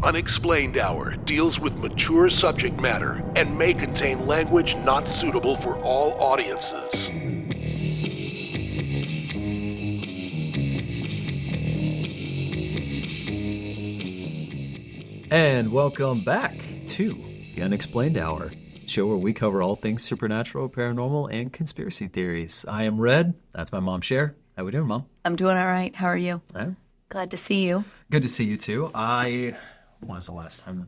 Unexplained Hour deals with mature subject matter and may contain language not suitable for all audiences. And welcome back to the Unexplained Hour, show where we cover all things supernatural, paranormal, and conspiracy theories. I am Red. That's my mom, Sher. How we doing, Mom? I'm doing all right. How are you? Glad to see you. Good to see you, too. When was the last time?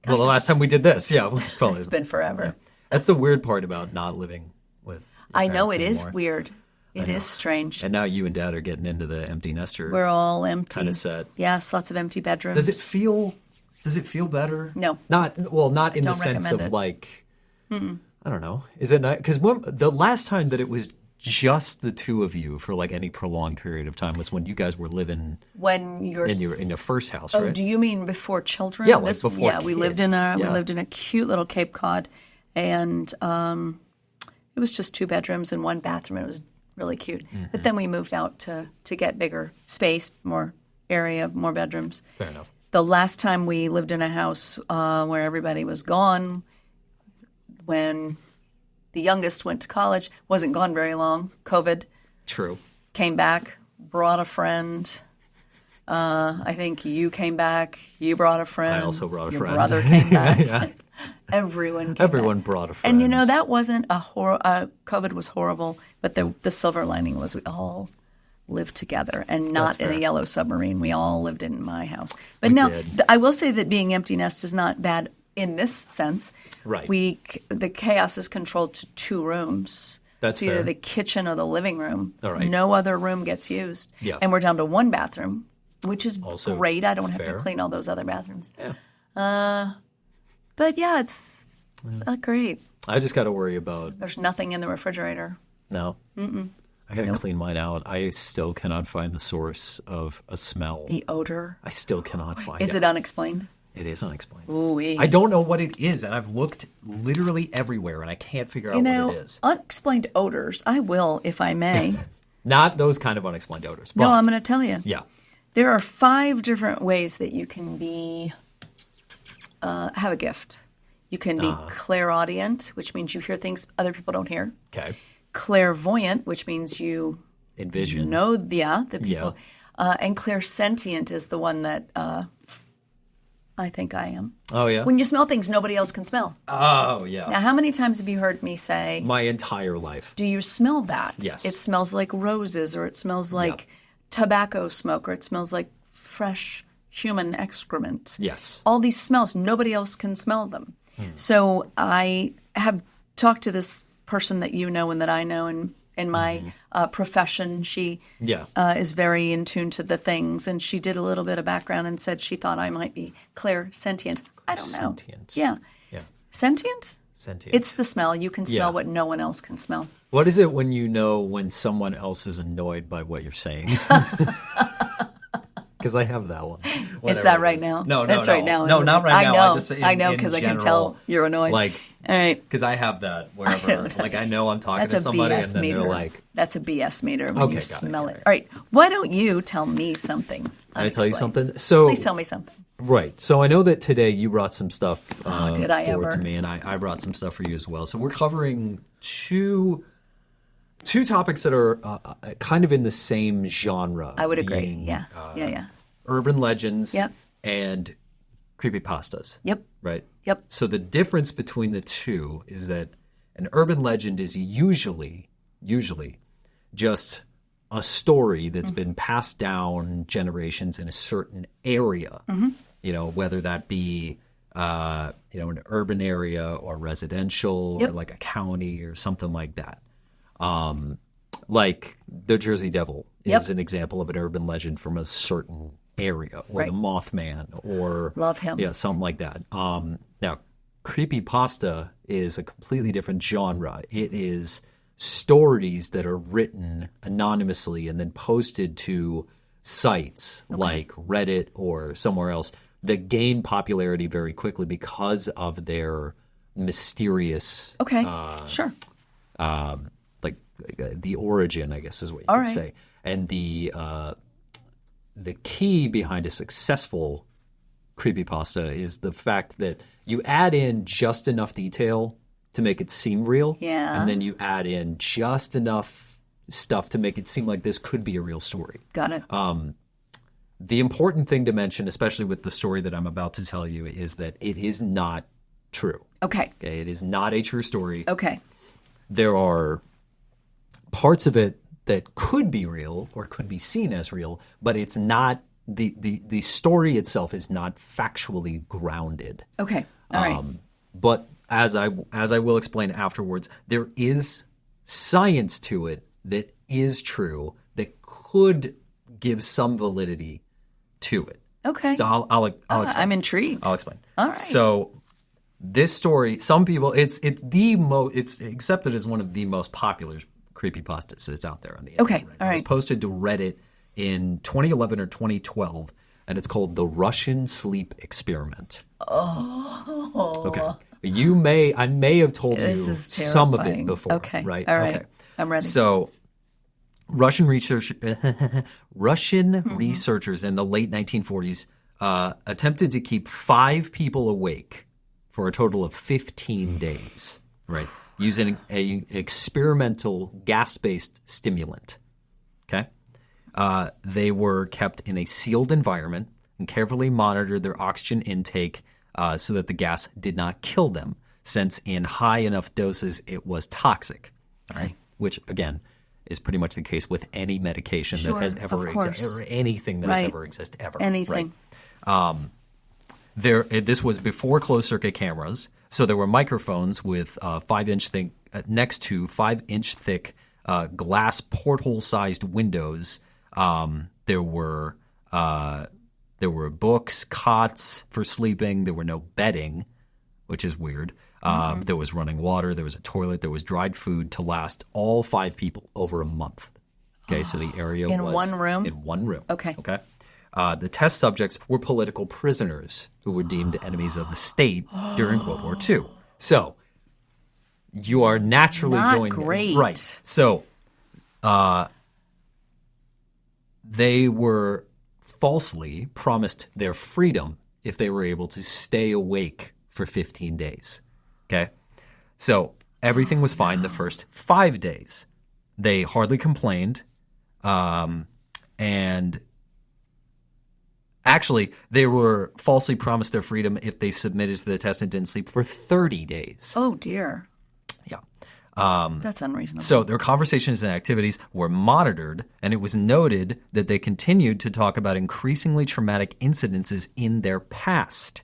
The last time we did this. Yeah, it's been forever. Yeah. That's the weird part about not living with your I know, it anymore. Is weird. It is strange. And now you and Dad are getting into the empty nester. We're all empty. Kind of set. Yes, lots of empty bedrooms. Does it feel better? No. Not in the sense of like, I don't know. Is it not? Because the last time that it was just the two of you for like any prolonged period of time was when you guys were living in your first house, right? Oh, do you mean before children? Yeah, like before kids. We lived in a cute little Cape Cod, and it was just 2 bedrooms and 1 bathroom. It was really cute. Mm-hmm. But then we moved out to get bigger space, more area, more bedrooms. Fair enough. The last time we lived in a house where everybody was gone, when the youngest went to college, wasn't gone very long, COVID. True. Came back, brought a friend. I think you came back, you brought a friend. I also brought a friend. Your brother came back. Yeah. Everyone came Everyone back. brought a friend. And that wasn't COVID was horrible, but the silver lining was we all lived together and not in a yellow submarine. We all lived in my house. But I will say that being empty nest is not bad in this sense. Right. The chaos is controlled to 2 rooms. That's either fair. the kitchen or the living room. All right. No other room gets used. Yeah. And we're down to 1 bathroom, which is also great. I don't have fair. to clean all those other bathrooms. Yeah. But yeah, it's not great. I just got to worry about. There's nothing in the refrigerator. No. Mm-mm. I got to clean mine out. I still cannot find the source of a smell. The odor. I still cannot find it. Is it unexplained? It is unexplained. Ooh-wee. I don't know what it is, and I've looked literally everywhere, and I can't figure out what it is. Unexplained odors. I will, if I may. Not those kind of unexplained odors. But, No, I'm going to tell you. Yeah. There are 5 different ways that you can have a gift. You can be clairaudient, which means you hear things other people don't hear. Okay. Clairvoyant, which means you envision. Know the people. Yeah. And clairsentient is the one that I think I am. Oh, yeah? When you smell things nobody else can smell. Oh, yeah. Now, how many times have you heard me say... My entire life. Do you smell that? Yes. It smells like roses, or it smells like tobacco smoke, or it smells like fresh human excrement. Yes. All these smells, nobody else can smell them. So I have talked to this person that you know and that I know in my profession. She is very in tune to the things, and she did a little bit of background and said she thought I might be clairsentient. I don't know. Sentient. Yeah. Sentient? Sentient. It's the smell. You can smell what no one else can smell. What is it when you know when someone else is annoyed by what you're saying? Because I have that one. Is that right now? No. That's right now. No, not right now. I know because I can tell you're annoyed. Like, all right. Because I have that wherever. Like, I know I'm talking to somebody and then they're like... That's a BS meter when you smell it. All right. Why don't you tell me something? Can I tell you something? Please tell me something. Right. So I know that today you brought some stuff forward to me, and I brought some stuff for you as well. So we're covering two topics that are kind of in the same genre. I would agree. Yeah. Urban legends Yep. and creepypastas. Yep. Right? Yep. So the difference between the two is that an urban legend is usually just a story that's been passed down generations in a certain area. Mm-hmm. You know, whether that be an urban area or residential or like a county or something like that. Like the Jersey Devil is an example of an urban legend from a certain area, or the Mothman, or love him, something like that. Now, creepypasta is a completely different genre. It is stories that are written anonymously and then posted to sites like Reddit or somewhere else that gain popularity very quickly because of their mysterious, like the origin, I guess is what you could say, and the key behind a successful creepypasta is the fact that you add in just enough detail to make it seem real. Yeah. And then you add in just enough stuff to make it seem like this could be a real story. Got it. The important thing to mention, especially with the story that I'm about to tell you, is that it is not true. Okay. It is not a true story. Okay. There are parts of it that could be real or could be seen as real, but it's not. The story itself is not factually grounded. Okay. All right. But as I will explain afterwards, there is science to it that is true that could give some validity to it. Okay. So I'll explain. I'm intrigued. I'll explain. All right. So this story, some people, it's accepted as one of the most popular creepypastas that's out there on the internet. Okay. Right? All It was right. posted to Reddit in 2011 or 2012, and it's called The Russian Sleep Experiment. Oh. Okay. I may have told you This is some of it terrifying. before. Okay. Right? All right. Okay. I'm ready. So Russian researchers Mm-hmm. researchers in the late 1940s attempted to keep 5 people awake for a total of 15 days, right? Using a experimental gas-based stimulant. Okay? They were kept in a sealed environment and carefully monitored their oxygen intake so that the gas did not kill them, since in high enough doses it was toxic. All right? Which, again, is pretty much the case with any medication Sure, that has of ever course. existed, or anything that has Right. ever existed ever. Anything. Right? This was before closed circuit cameras, so there were microphones with 5-inch thick next to 5-inch thick glass porthole sized windows. There were books, cots for sleeping. There were no bedding, which is weird. There was running water. There was a toilet. There was dried food to last all 5 people over a month. Okay, so the area In was one room? In one room. Okay. Okay. The test subjects were political prisoners who were deemed enemies of the state during World War II. So you are naturally Not going great. right. So they were falsely promised their freedom if they were able to stay awake for 15 days. Okay? So everything was fine the first 5 days. They hardly complained. And actually, they were falsely promised their freedom if they submitted to the test and didn't sleep for 30 days. Oh, dear. Yeah. That's unreasonable. So their conversations and activities were monitored, and it was noted that they continued to talk about increasingly traumatic incidences in their past.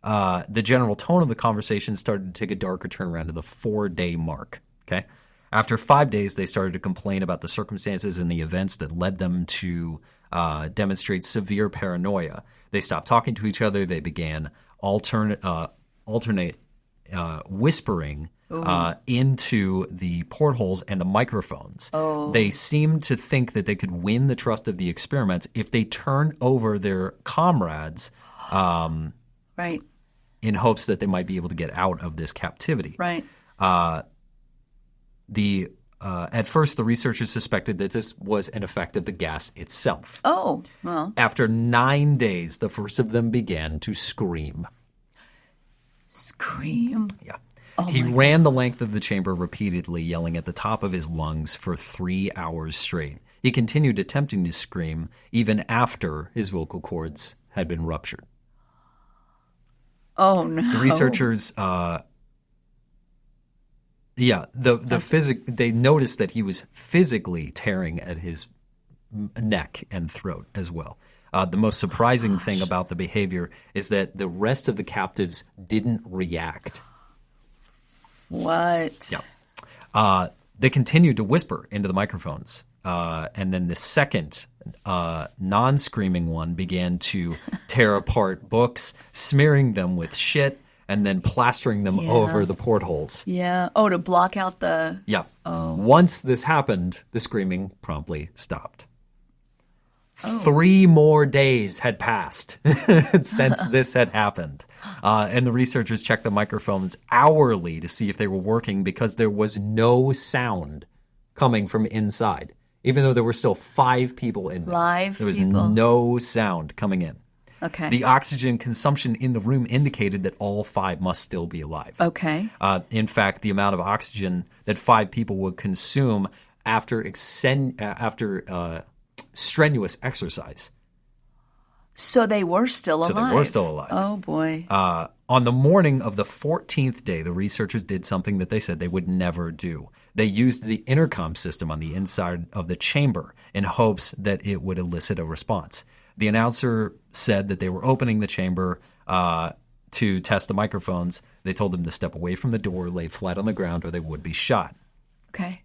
The general tone of the conversation started to take a darker turn around to the 4-day mark. Okay. After 5 days, they started to complain about the circumstances and the events that led them to demonstrate severe paranoia. They stopped talking to each other. They began alternate whispering into the portholes and the microphones. Oh. They seemed to think that they could win the trust of the experiments if they turned over their comrades Right. in hopes that they might be able to get out of this captivity. Right. At first, the researchers suspected that this was an effect of the gas itself. Oh, well. After 9 days, the first of them began to scream. Scream. Yeah. Oh He my ran the length of the chamber repeatedly, yelling at the top of his lungs for 3 hours straight. He continued attempting to scream even after his vocal cords had been ruptured. Oh, no. The researchers, they noticed that he was physically tearing at his neck and throat as well. The most surprising thing about the behavior is that the rest of the captives didn't react. What? Yeah. They continued to whisper into the microphones. And then the second non-screaming one began to tear apart books, smearing them with shit, and then plastering them over the portholes. Yeah. Oh, to block out the... Yeah. Oh. Once this happened, the screaming promptly stopped. 3 more days had passed since this had happened. And the researchers checked the microphones hourly to see if they were working because there was no sound coming from inside. Even though there were still 5 people in there. Live there was people. no sound coming in. Okay. The oxygen consumption in the room indicated that all 5 must still be alive. Okay. In fact, the amount of oxygen that 5 people would consume after strenuous exercise. So they were still alive. So they were still alive. Oh, boy. On the morning of the 14th day, the researchers did something that they said they would never do. They used the intercom system on the inside of the chamber in hopes that it would elicit a response. The announcer said that they were opening the chamber to test the microphones. They told them to step away from the door, lay flat on the ground, or they would be shot. Okay.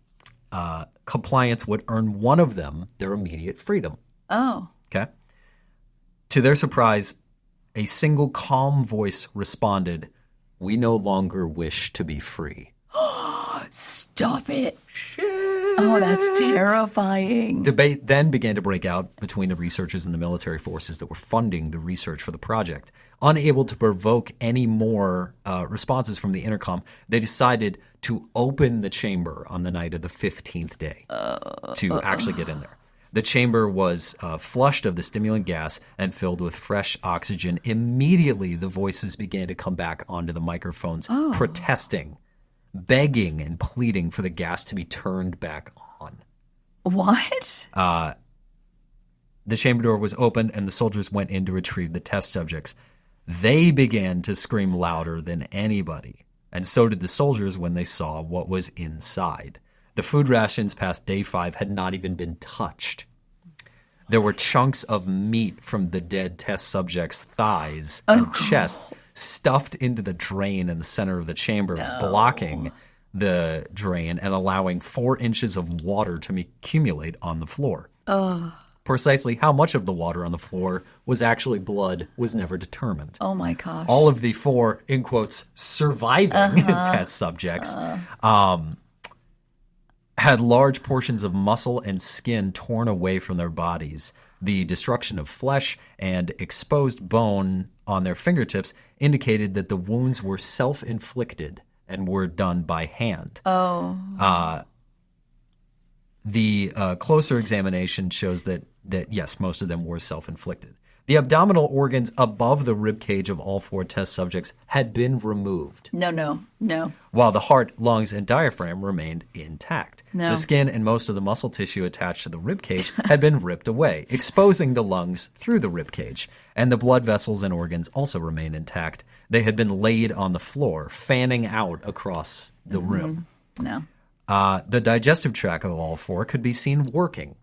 Compliance would earn one of them their immediate freedom. Oh. Okay. To their surprise, a single calm voice responded, "We no longer wish to be free." Stop it. Shit. Oh, that's terrifying. Debate then began to break out between the researchers and the military forces that were funding the research for the project. Unable to provoke any more responses from the intercom, they decided to open the chamber on the night of the 15th day to actually get in there. The chamber was flushed of the stimulant gas and filled with fresh oxygen. Immediately, the voices began to come back onto the microphones, protesting, begging, and pleading for the gas to be turned back on. What? The chamber door was opened, and the soldiers went in to retrieve the test subjects. They began to scream louder than anybody, and so did the soldiers when they saw what was inside. The food rations past day 5 had not even been touched. There were chunks of meat from the dead test subjects' thighs and chest stuffed into the drain in the center of the chamber, blocking the drain and allowing 4 inches of water to accumulate on the floor. Precisely how much of the water on the floor was actually blood was never determined. Oh, my gosh. All of the 4, in quotes, surviving test subjects had large portions of muscle and skin torn away from their bodies. The destruction of flesh and exposed bone on their fingertips indicated that the wounds were self-inflicted and were done by hand. The closer examination shows that yes, most of them were self-inflicted. The abdominal organs above the rib cage of all 4 test subjects had been removed. No. While the heart, lungs, and diaphragm remained intact. No. The skin and most of the muscle tissue attached to the rib cage had been ripped away, exposing the lungs through the rib cage, and the blood vessels and organs also remained intact. They had been laid on the floor, fanning out across the room. No. The digestive tract of all 4 could be seen working,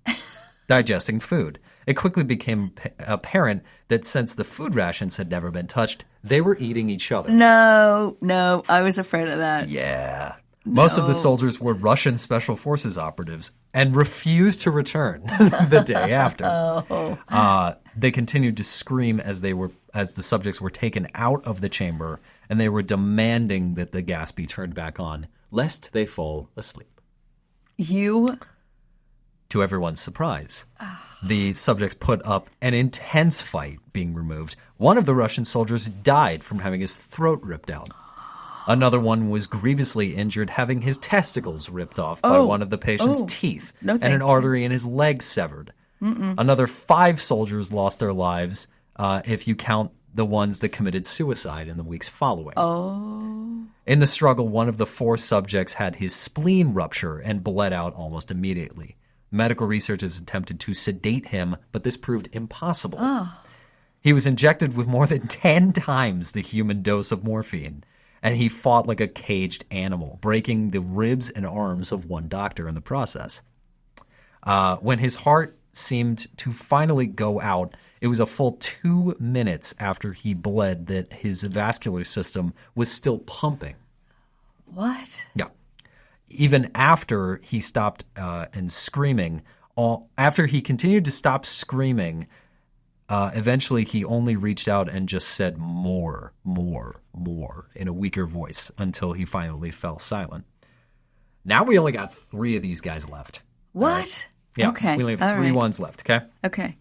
digesting food. It quickly became apparent that since the food rations had never been touched, they were eating each other. No, I was afraid of that. Yeah. Most of the soldiers were Russian Special Forces operatives and refused to return the day after. They continued to scream as the subjects were taken out of the chamber, and they were demanding that the gas be turned back on, lest they fall asleep. To everyone's surprise, the subjects put up an intense fight being removed. One of the Russian soldiers died from having his throat ripped out. Another one was grievously injured, having his testicles ripped off by one of the patient's teeth and an artery in his leg severed. Another 5 soldiers lost their lives, if you count the ones that committed suicide in the weeks following. In the struggle, one of the 4 subjects had his spleen rupture and bled out almost immediately. Medical researchers attempted to sedate him, but this proved impossible. He was injected with more than 10 times the human dose of morphine, and he fought like a caged animal, breaking the ribs and arms of one doctor in the process. When his heart seemed to finally go out, it was a full 2 minutes after he bled that his vascular system was still pumping. What? Yeah. Even after he stopped and screaming, after he continued to stop screaming, eventually he only reached out and just said more in a weaker voice until he finally fell silent. Now we only got 3 of these guys left. What? Right? Yeah, okay. We only have 3 ones left, okay? Okay.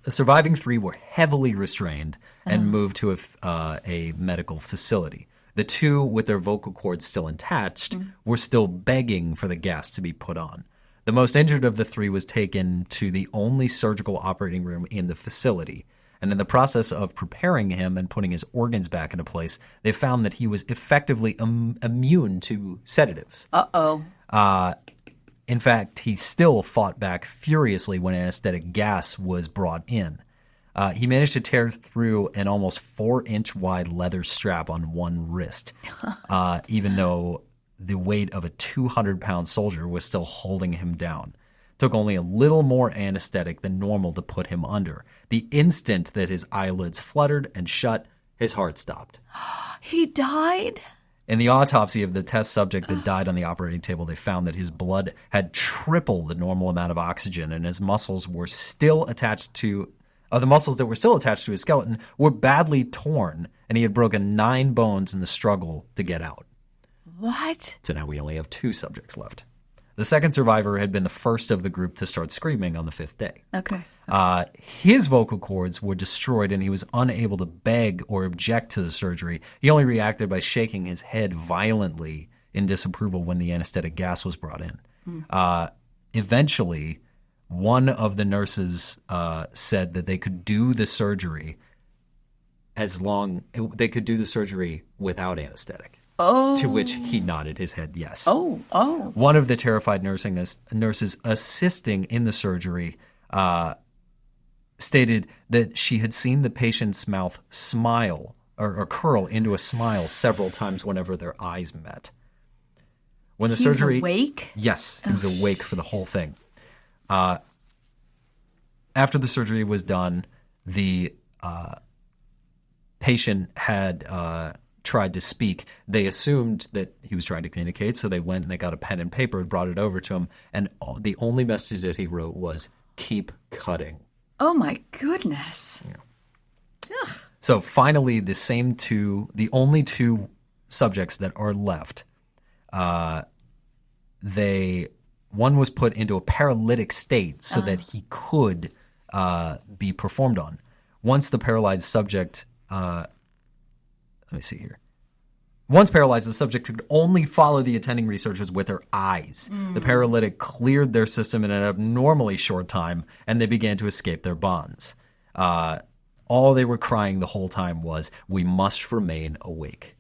The surviving 3 were heavily restrained and moved to a medical facility. The 2 with their vocal cords still attached were still begging for the gas to be put on. The most injured of the 3 was taken to the only surgical operating room in the facility. And in the process of preparing him and putting his organs back into place, they found that he was effectively immune to sedatives. Uh-oh. In fact, he still fought back furiously when anesthetic gas was brought in. He managed to tear through an almost 4-inch wide leather strap on one wrist, even though the weight of a 200-pound soldier was still holding him down. It took only a little more anesthetic than normal to put him under. The instant that his eyelids fluttered and shut, his heart stopped. He died? In the autopsy of the test subject that died on the operating table, they found that his blood had triple the normal amount of oxygen, and his muscles were still attached to the muscles that were still attached to his skeleton were badly torn, and he had broken 9 bones in the struggle to get out. What? So now we only have 2 subjects left. The second survivor had been the first of the group to start screaming on the 5th day. Okay. His vocal cords were destroyed, and he was unable to beg or object to the surgery. He only reacted by shaking his head violently in disapproval when the anesthetic gas was brought in. Eventually, one of the nurses said that they could do the surgery without anesthetic. Oh. To which he nodded his head yes. Oh. One of the terrified nurses assisting in the surgery stated that she had seen the patient's mouth smile or curl into a smile several times whenever their eyes met. When the surgery was awake? Yes, he was awake for the whole thing. After the surgery was done, the patient had tried to speak. They assumed that he was trying to communicate, so they went and they got a pen and paper and brought it over to him, and the only message that he wrote was, "Keep cutting." Oh, my goodness. Yeah. So finally, the only 2 subjects that are left, one was put into a paralytic state so that he could be performed on. Once the paralyzed subject, let me see here. Once paralyzed, the subject could only follow the attending researchers with their eyes. The paralytic cleared their system in an abnormally short time, and they began to escape their bonds. All they were crying the whole time was, "We must remain awake."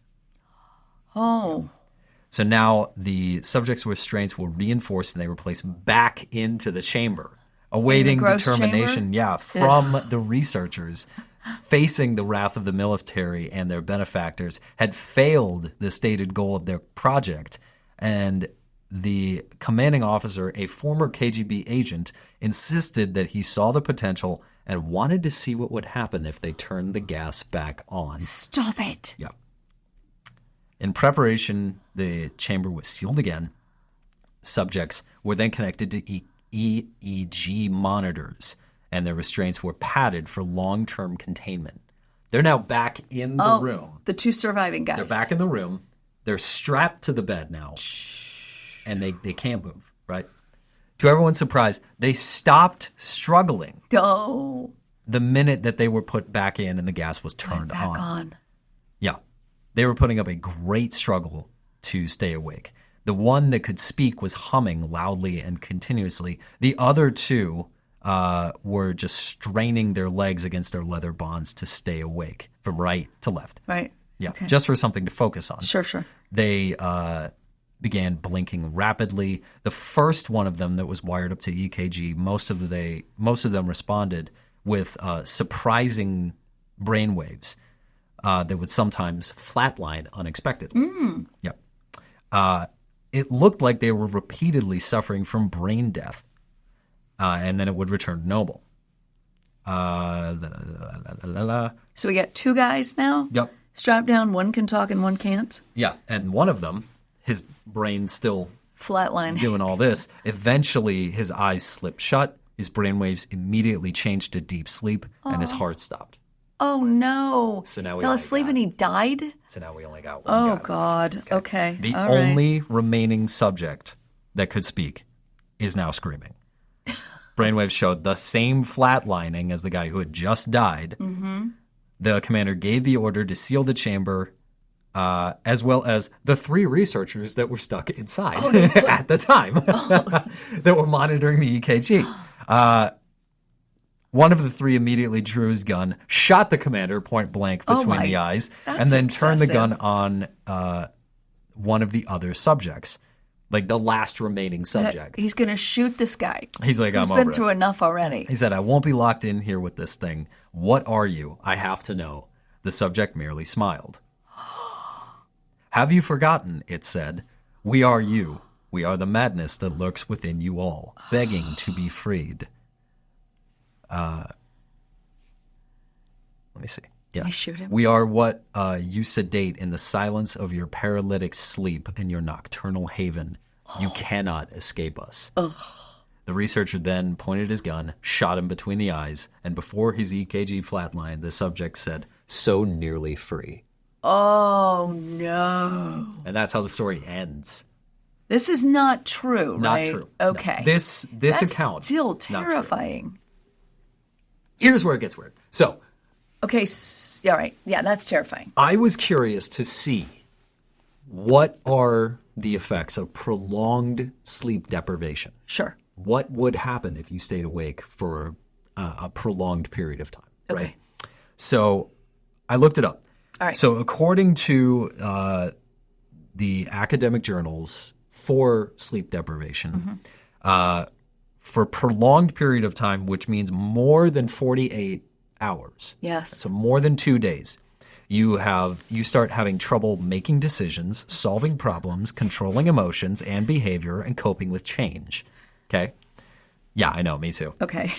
Oh. So now the subject's restraints were reinforced, and they were placed back into the chamber, awaiting determination from the researchers. Facing the wrath of the military and their benefactors, had failed the stated goal of their project, and the commanding officer, a former KGB agent, insisted that he saw the potential and wanted to see what would happen if they turned the gas back on. Stop it. Yeah. In preparation, the chamber was sealed again. Subjects were then connected to EEG monitors, and their restraints were padded for long-term containment. They're now back in the room. The 2 surviving guys. They're back in the room. They're strapped to the bed now, and they can't move, right? To everyone's surprise, they stopped struggling Oh. the minute that they were put back in and the gas was turned on. Yeah. They were putting up a great struggle to stay awake. The one that could speak was humming loudly and continuously. The other 2 were just straining their legs against their leather bonds to stay awake from right to left. Right. Yeah, Okay. just for something to focus on. Sure. They began blinking rapidly. The first one of them that was wired up to EKG, most of them responded with surprising brainwaves that would sometimes flatline unexpectedly. Yeah. It looked like they were repeatedly suffering from brain death. And then it would return to normal. So we got 2 guys now? Yep. Strapped down, one can talk and one can't? Yeah, and one of them, his brain still flatline doing all this, eventually his eyes slipped shut, his brainwaves immediately changed to deep sleep, and his heart stopped. Oh, no. So now we fell asleep and he died? So now we only got one guy left. God. Okay. The all right. only remaining subject that could speak is now screaming. Brainwaves showed the same flatlining as the guy who had just died. Mm-hmm. The commander gave the order to seal the chamber, as well as the 3 researchers that were stuck inside at the time that were monitoring the EKG. One of the three immediately drew his gun, shot the commander point blank between the eyes, and then turned the gun on one of the other subjects, like the last remaining subject. He's going to shoot this guy. He's like, He's I'm been over through it. enough already. He said, I won't be locked in here with this thing. What are you? I have to know. The subject merely smiled. Have you forgotten, it said. We are you. We are the madness that lurks within you all, begging to be freed. Let me see. Yeah. Did he shoot him? We are what you sedate in the silence of your paralytic sleep in your nocturnal haven. You cannot escape us. Ugh. The researcher then pointed his gun, shot him between the eyes, and before his EKG flatlined, the subject said, so nearly free. Oh, no. And that's how the story ends. This is not true, right? Not true. Okay. No. This That's account. still terrifying. Here's where it gets weird. So, okay, all right. Yeah, that's terrifying. I was curious to see what are the effects of prolonged sleep deprivation. Sure. What would happen if you stayed awake for a prolonged period of time? Okay. Right? So I looked it up. All right. So according to the academic journals for sleep deprivation, for prolonged period of time, which means more than 48 hours. Yes. So more than 2 days. You start having trouble making decisions, solving problems, controlling emotions and behavior, and coping with change. Okay? Yeah, I know, me too. Okay.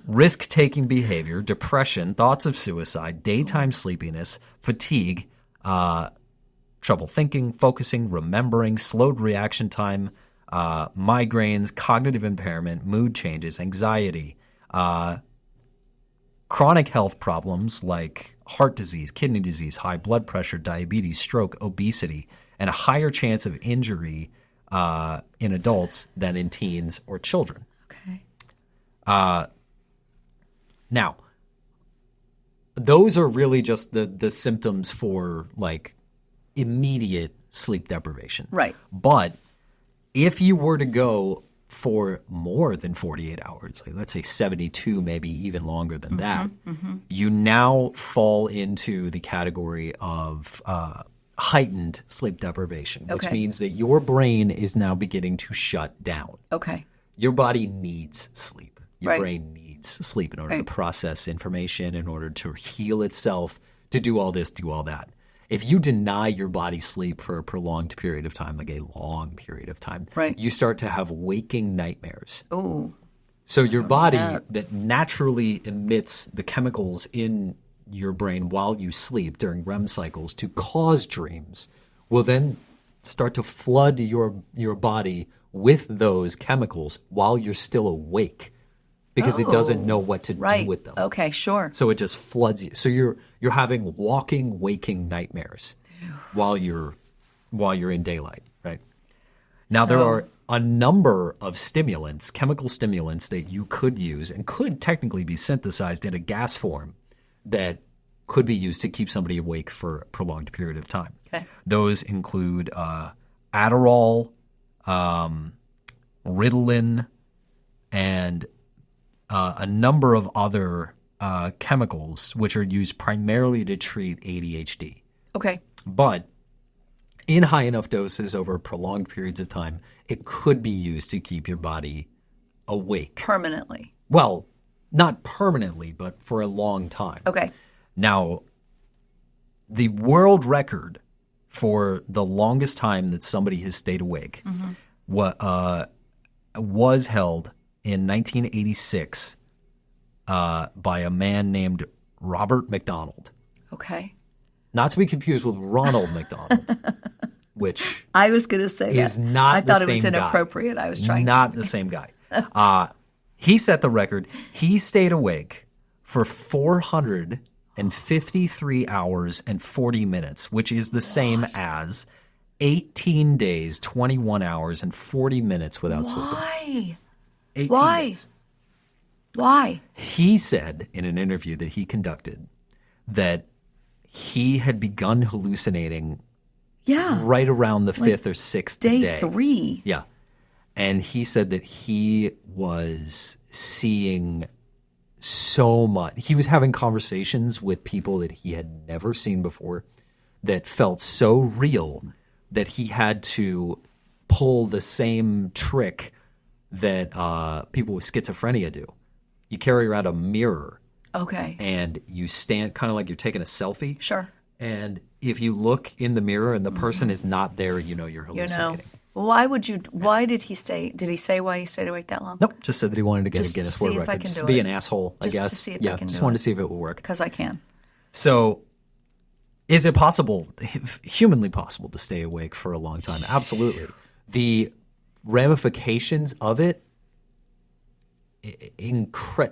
Risk-taking behavior, depression, thoughts of suicide, daytime sleepiness, fatigue, trouble thinking, focusing, remembering, slowed reaction time, migraines, cognitive impairment, mood changes, anxiety, chronic health problems like heart disease, kidney disease, high blood pressure, diabetes, stroke, obesity, and a higher chance of injury in adults than in teens or children. Okay. Now, those are really just the symptoms for like immediate sleep deprivation. Right. But if you were to go for more than 48 hours, like let's say 72, maybe even longer than that, you now fall into the category of heightened sleep deprivation, which means that your brain is now beginning to shut down. Okay. Your body needs sleep. Your Right. brain needs sleep in order to Right. process information, in order to heal itself, to do all this, do all that. If you deny your body sleep for a prolonged period of time, like a long period of time, Right. you start to have waking nightmares. Oh. So your body that naturally emits the chemicals in your brain while you sleep during REM cycles to cause dreams will then start to flood your body with those chemicals while you're still awake because it doesn't know what to do with them. Okay, sure. So it just floods you. So you're having walking, waking nightmares while you're in daylight, right? Now there are a number of stimulants, chemical stimulants that you could use and could technically be synthesized in a gas form that could be used to keep somebody awake for a prolonged period of time. Okay. Those include Adderall, Ritalin, and a number of other chemicals which are used primarily to treat ADHD. Okay. But in high enough doses over prolonged periods of time, it could be used to keep your body awake. Permanently. Well, not permanently, but for a long time. Okay. Now, the world record for the longest time that somebody has stayed awake was held in 1986 by a man named Robert McDonald. Okay. Not to be confused with Ronald McDonald, which I was going to say is that. not I the thought it same was guy. inappropriate. I was trying not to. the same guy. He set the record. He stayed awake for 453 hours and 40 minutes, which is the same as 18 days, 21 hours, and 40 minutes without sleeping. Why? 18 Why? days. Why? He said in an interview that he conducted that he had begun hallucinating Yeah. right around the fifth or sixth day. Day 3. Yeah. And he said that he was seeing so much. He was having conversations with people that he had never seen before that felt so real that he had to pull the same trick that people with schizophrenia do. You carry around a mirror. Okay. And you stand kind of like you're taking a selfie. Sure. And if you look in the mirror and the person is not there, you're hallucinating. Why did he stay? Did he say why he stayed awake that long? Nope. Just said that he wanted to get a Guinness World Record. Just to be an asshole, I guess. To see if I can just wanted to see if it would work. Because I can. So, is it possible, humanly possible, to stay awake for a long time? Absolutely. The ramifications of it,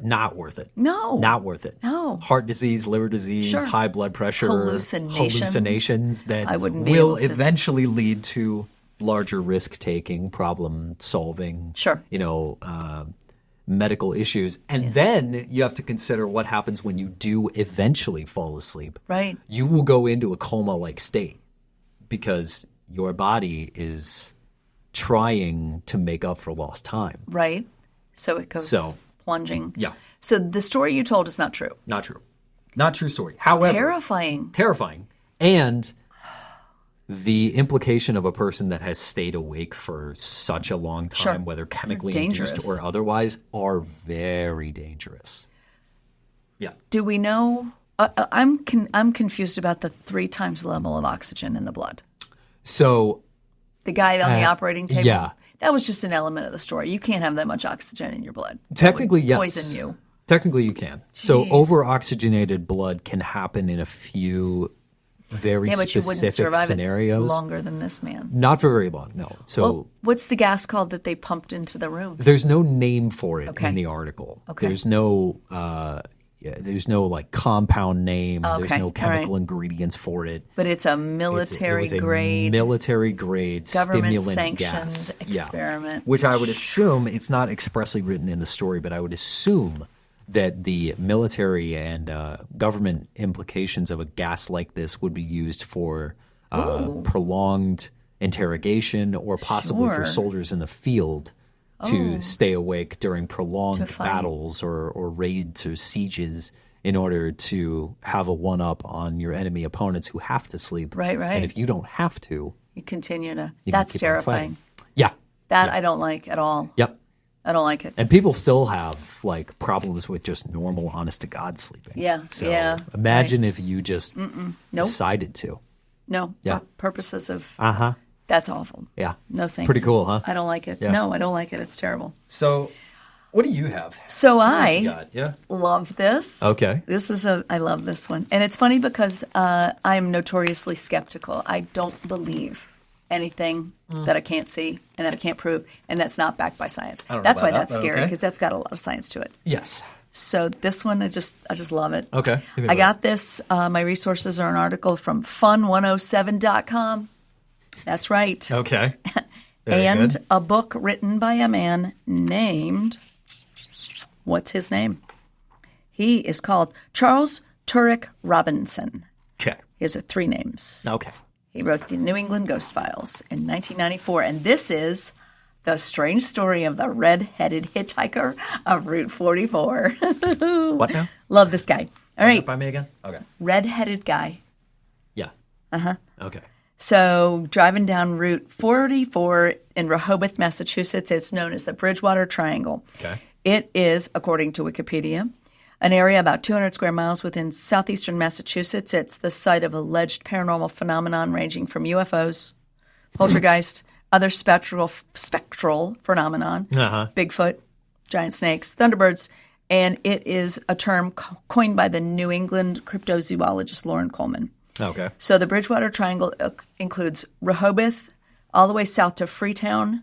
not worth it. No. Not worth it. No. Heart disease, liver disease, Sure. high blood pressure, hallucinations that I wouldn't be will able to... eventually lead to larger risk-taking, problem-solving, sure. medical issues. And then you have to consider what happens when you do eventually fall asleep. Right. You will go into a coma-like state because your body is trying to make up for lost time. Right. So it goes plunging. Yeah. So the story you told is not true. Not true. Not true story. However. Terrifying. And the implication of a person that has stayed awake for such a long time, sure. whether chemically induced or otherwise, are very dangerous. Yeah. Do we know? I'm confused about the 3 times level of oxygen in the blood. So. The guy on the operating table? Yeah. That was just an element of the story. You can't have that much oxygen in your blood. Technically, yes. Poison you. Technically, you can. Jeez. So over-oxygenated blood can happen in a few very specific scenarios. It longer than this man. Not for very long, no. So what's the gas called that they pumped into the room? There's no name for it in the article. Okay. There's no like compound name. Okay. There's no chemical ingredients for it. But it's a military grade, government sanctioned gas. experiment. Yeah. Which I would assume, it's not expressly written in the story, but I would assume that the military and government implications of a gas like this would be used for prolonged interrogation or possibly for soldiers in the field to stay awake during prolonged battles or raids or sieges in order to have a one-up on your enemy opponents who have to sleep. Right. And if you don't have to... You continue to... That's terrifying. Yeah. I don't like at all. Yep. I don't like it. And people still have like problems with just normal, honest-to-God sleeping. Yeah. So imagine if you just decided to. No. For purposes of... Uh-huh. That's awful. Yeah. No thank Pretty you. cool, huh? I don't like it. Yeah. No, I don't like it. It's terrible. So what do you have? So I Yeah. love this. Okay. I love this one. And it's funny because I am notoriously skeptical. I don't believe anything that I can't see and that I can't prove, and that's not backed by science. That's why that's scary, because that's got a lot of science to it. Yes. So this one, I just love it. Okay. I got this. My resources are an article from fun107.com. That's right. Okay. And good. A book written by a man named, what's his name? He is called Charles Turek Robinson. Okay. He has 3 names. Okay. He wrote the New England Ghost Files in 1994, and this is the strange story of the red-headed hitchhiker of Route 44. What now? Love this guy. All right. By me again? Okay. Red-headed guy. Yeah. Uh-huh. Okay. So driving down Route 44 in Rehoboth, Massachusetts, it's known as the Bridgewater Triangle. Okay. It is, according to Wikipedia, an area about 200 square miles within southeastern Massachusetts. It's the site of alleged paranormal phenomenon ranging from UFOs, poltergeist, other spectral phenomenon, Bigfoot, giant snakes, thunderbirds, and it is a term coined by the New England cryptozoologist Lauren Coleman. Okay. So the Bridgewater Triangle includes Rehoboth, all the way south to Freetown,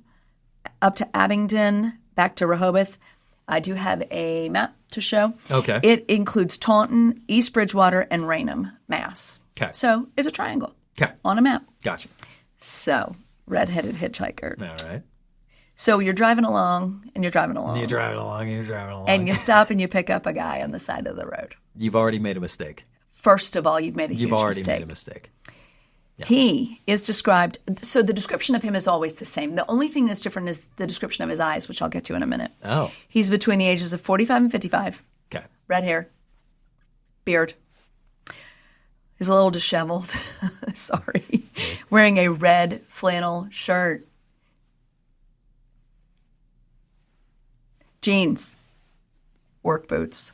up to Abingdon, back to Rehoboth. I do have a map to show. Okay. It includes Taunton, East Bridgewater, and Raynham, Mass. Okay. So it's a triangle. Okay. On a map. Gotcha. So, red-headed hitchhiker. All right. So you're driving along, and you're driving along. You're driving along. And you stop and you pick up a guy on the side of the road. You've already made a mistake. First of all, you've made a huge mistake. You've already made a mistake. Yeah. He is described, so the description of him is always the same. The only thing that's different is the description of his eyes, which I'll get to in a minute. Oh. He's between the ages of 45 and 55. Okay. red hair, beard. He's a little disheveled. Sorry. Wearing a red flannel shirt. Jeans. Work boots.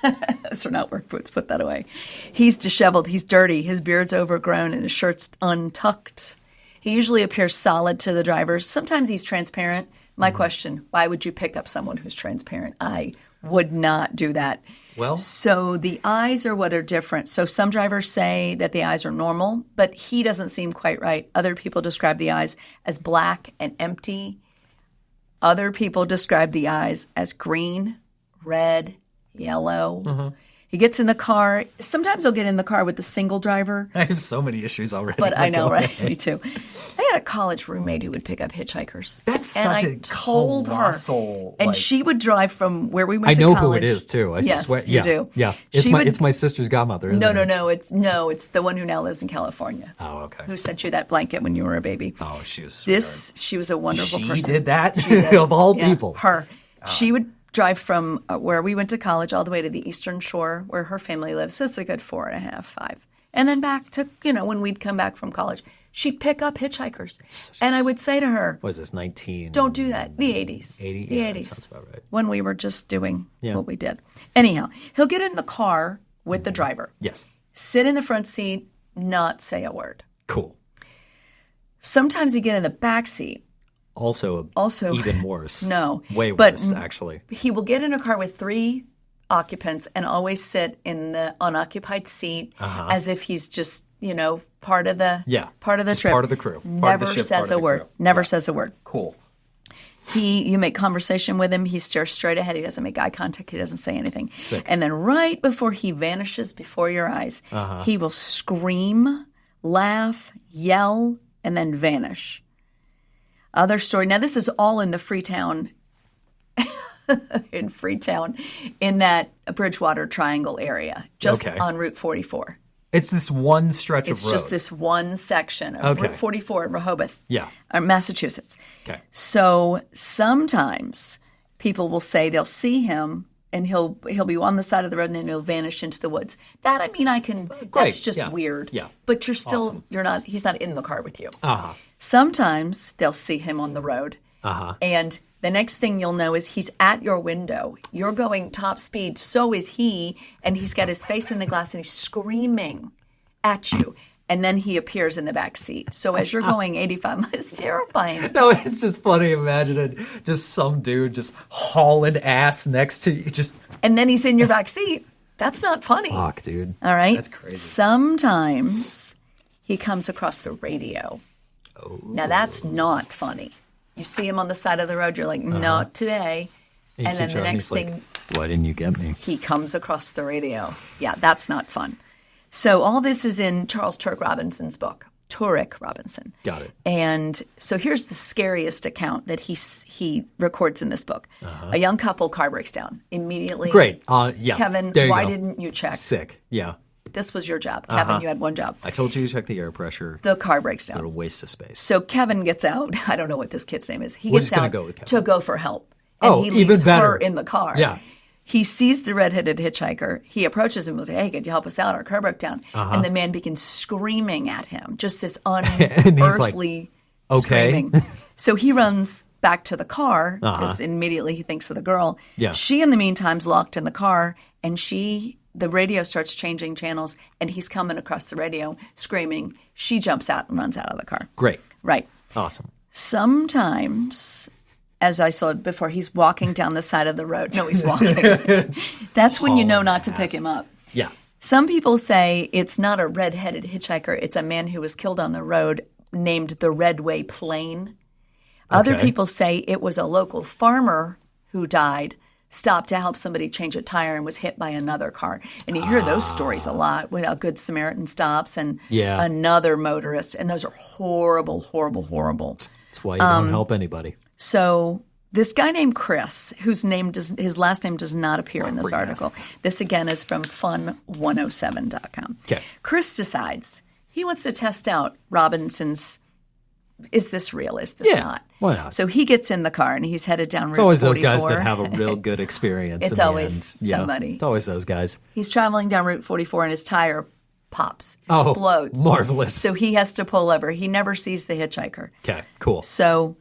Those are not work boots. Put that away. He's disheveled. He's dirty. His beard's overgrown and his shirt's untucked. He usually appears solid to the drivers. Sometimes he's transparent. My question, why would you pick up someone who's transparent? I would not do that. Well, so the eyes are what are different. So some drivers say that the eyes are normal, but he doesn't seem quite right. Other people describe the eyes as black and empty. Other people describe the eyes as green, red, yellow. Mm-hmm. He gets in the car. Sometimes he'll get in the car with a single driver. I have so many issues already. But I know, right? Me too. I had a college roommate who would pick up hitchhikers. That's such a colossal... And she would drive from where we went to college. I know who it is, too. Yes, swear. you do. Yeah, it's my sister's godmother, isn't it? No. It's the one who now lives in California. Oh, okay. Who sent you that blanket when you were a baby. Oh, she was sweetheart. She was a wonderful person. She did that? She did. Of all people. Her. She would drive from where we went to college all the way to the Eastern Shore where her family lives. So it's a good 4.5, 5. And then back to, when we'd come back from college, she'd pick up hitchhikers. And I would say to her, what was this, 19? Don't do that. The 80s. 80? The yeah, 80s. That sounds about right. When we were just doing what we did. Anyhow, he'll get in the car with the driver. Yes. Sit in the front seat, not say a word. Cool. Sometimes he'd get in the back seat. Also even worse. No. Way worse, actually. He will get in a car with 3 occupants and always sit in the unoccupied seat as if he's just, part of the trip. Part of the crew. Never says a word. Never says a word. Cool. You make conversation with him. He stares straight ahead. He doesn't make eye contact. He doesn't say anything. Sick. And then right before he vanishes before your eyes, he will scream, laugh, yell, and then vanish. Other story. Now, this is all in the Freetown, in that Bridgewater Triangle area, just on Route 44. It's this one stretch of road. It's just this one section of Route 44 in Rehoboth, Massachusetts. Okay. So sometimes people will say they'll see him and he'll be on the side of the road and then he'll vanish into the woods. That, I can. That's just weird. Yeah. But you're still he's not in the car with you. Sometimes they'll see him on the road. And the next thing you'll know is he's at your window. You're going top speed. So is he. And he's got his face in the glass and he's screaming at you. And then he appears in the back seat. So as you're going 85 miles, it's terrifying. No, it's just funny imagining just some dude just hauling ass next to you. And then he's in your back seat. That's not funny. Fuck, dude. All right? That's crazy. Sometimes he comes across the radio. Oh. Now, that's not funny. You see him on the side of the road, you're like, not today. And then the next thing, like, why didn't you get me? He comes across the radio. Yeah, that's not fun. So all this is in Charles Turk Robinson's book, Turek Robinson. Got it. And so here's the scariest account that he records in this book. A young couple, car breaks down. Immediately. Great. Yeah. Kevin, why didn't you check? Sick. Yeah. This was your job. Kevin, you had one job. I told you to check the air pressure. The car breaks down. What a waste of space. So Kevin gets out. I don't know what this kid's name is. He gets out to go for help. And he even leaves better. her in the car. Yeah. He sees the redheaded hitchhiker. He approaches him and says, hey, could you help us out? Our car broke down. And the man begins screaming at him. Just this unearthly screaming. So he runs back to the car because immediately he thinks of the girl. Yeah. She, in the meantime, is locked in the car, and the radio starts changing channels, and he's coming across the radio screaming. She jumps out and runs out of the car. Great. Right. Awesome. Sometimes, as I saw before, he's walking down the side of the road. No, he's walking. That's when you know not to pick him up. Yeah. Some people say it's not a red-headed hitchhiker. It's a man who was killed on the road named the Redway Plain. Other people say it was a local farmer who died, stopped to help somebody change a tire and was hit by another car. And you hear those stories a lot when a Good Samaritan stops and another motorist. And those are horrible, horrible, horrible. That's why you don't help anybody. So this guy named Chris, his last name does not appear in this article. This, again, is from fun107.com. Okay. Chris decides he wants to test out Robinson's, is this real, is this not? Why not? So he gets in the car and he's headed down Route It's always 44. those guys that have a real good experience. It's in the always end. somebody. Yeah, it's always those guys. He's traveling down Route 44 and his tire pops, explodes. Oh, marvelous. So he has to pull over. He never sees the hitchhiker. Okay, cool. So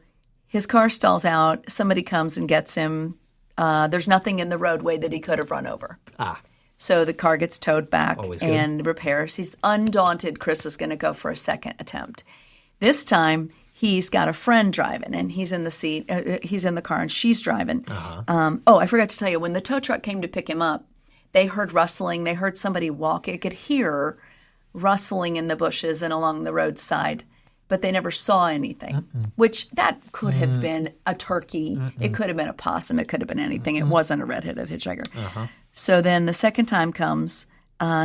his car stalls out. Somebody comes and gets him. There's nothing in the roadway that he could have run over. So the car gets towed back and repairs. He's undaunted. Chris is going to go for a second attempt. This time, he's got a friend driving, and he's in the seat. He's in the car, and she's driving. I forgot to tell you, when the tow truck came to pick him up, they heard rustling. They heard somebody walk. They could hear rustling in the bushes and along the roadside, but they never saw anything, which that could have been a turkey. It could have been a possum. It could have been anything. It wasn't a red-headed hitchhiker. So then the second time comes.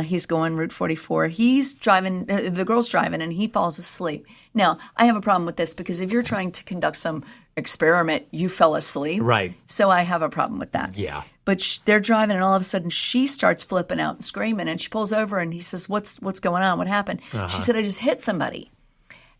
He's going Route 44. He's driving, the girl's driving, and he falls asleep. Now, I have a problem with this because if you're trying to conduct some experiment, you fell asleep. Right. So I have a problem with that. Yeah. But they're driving, and all of a sudden she starts flipping out and screaming, and she pulls over, and he says, what's going on? What happened? She said, I just hit somebody.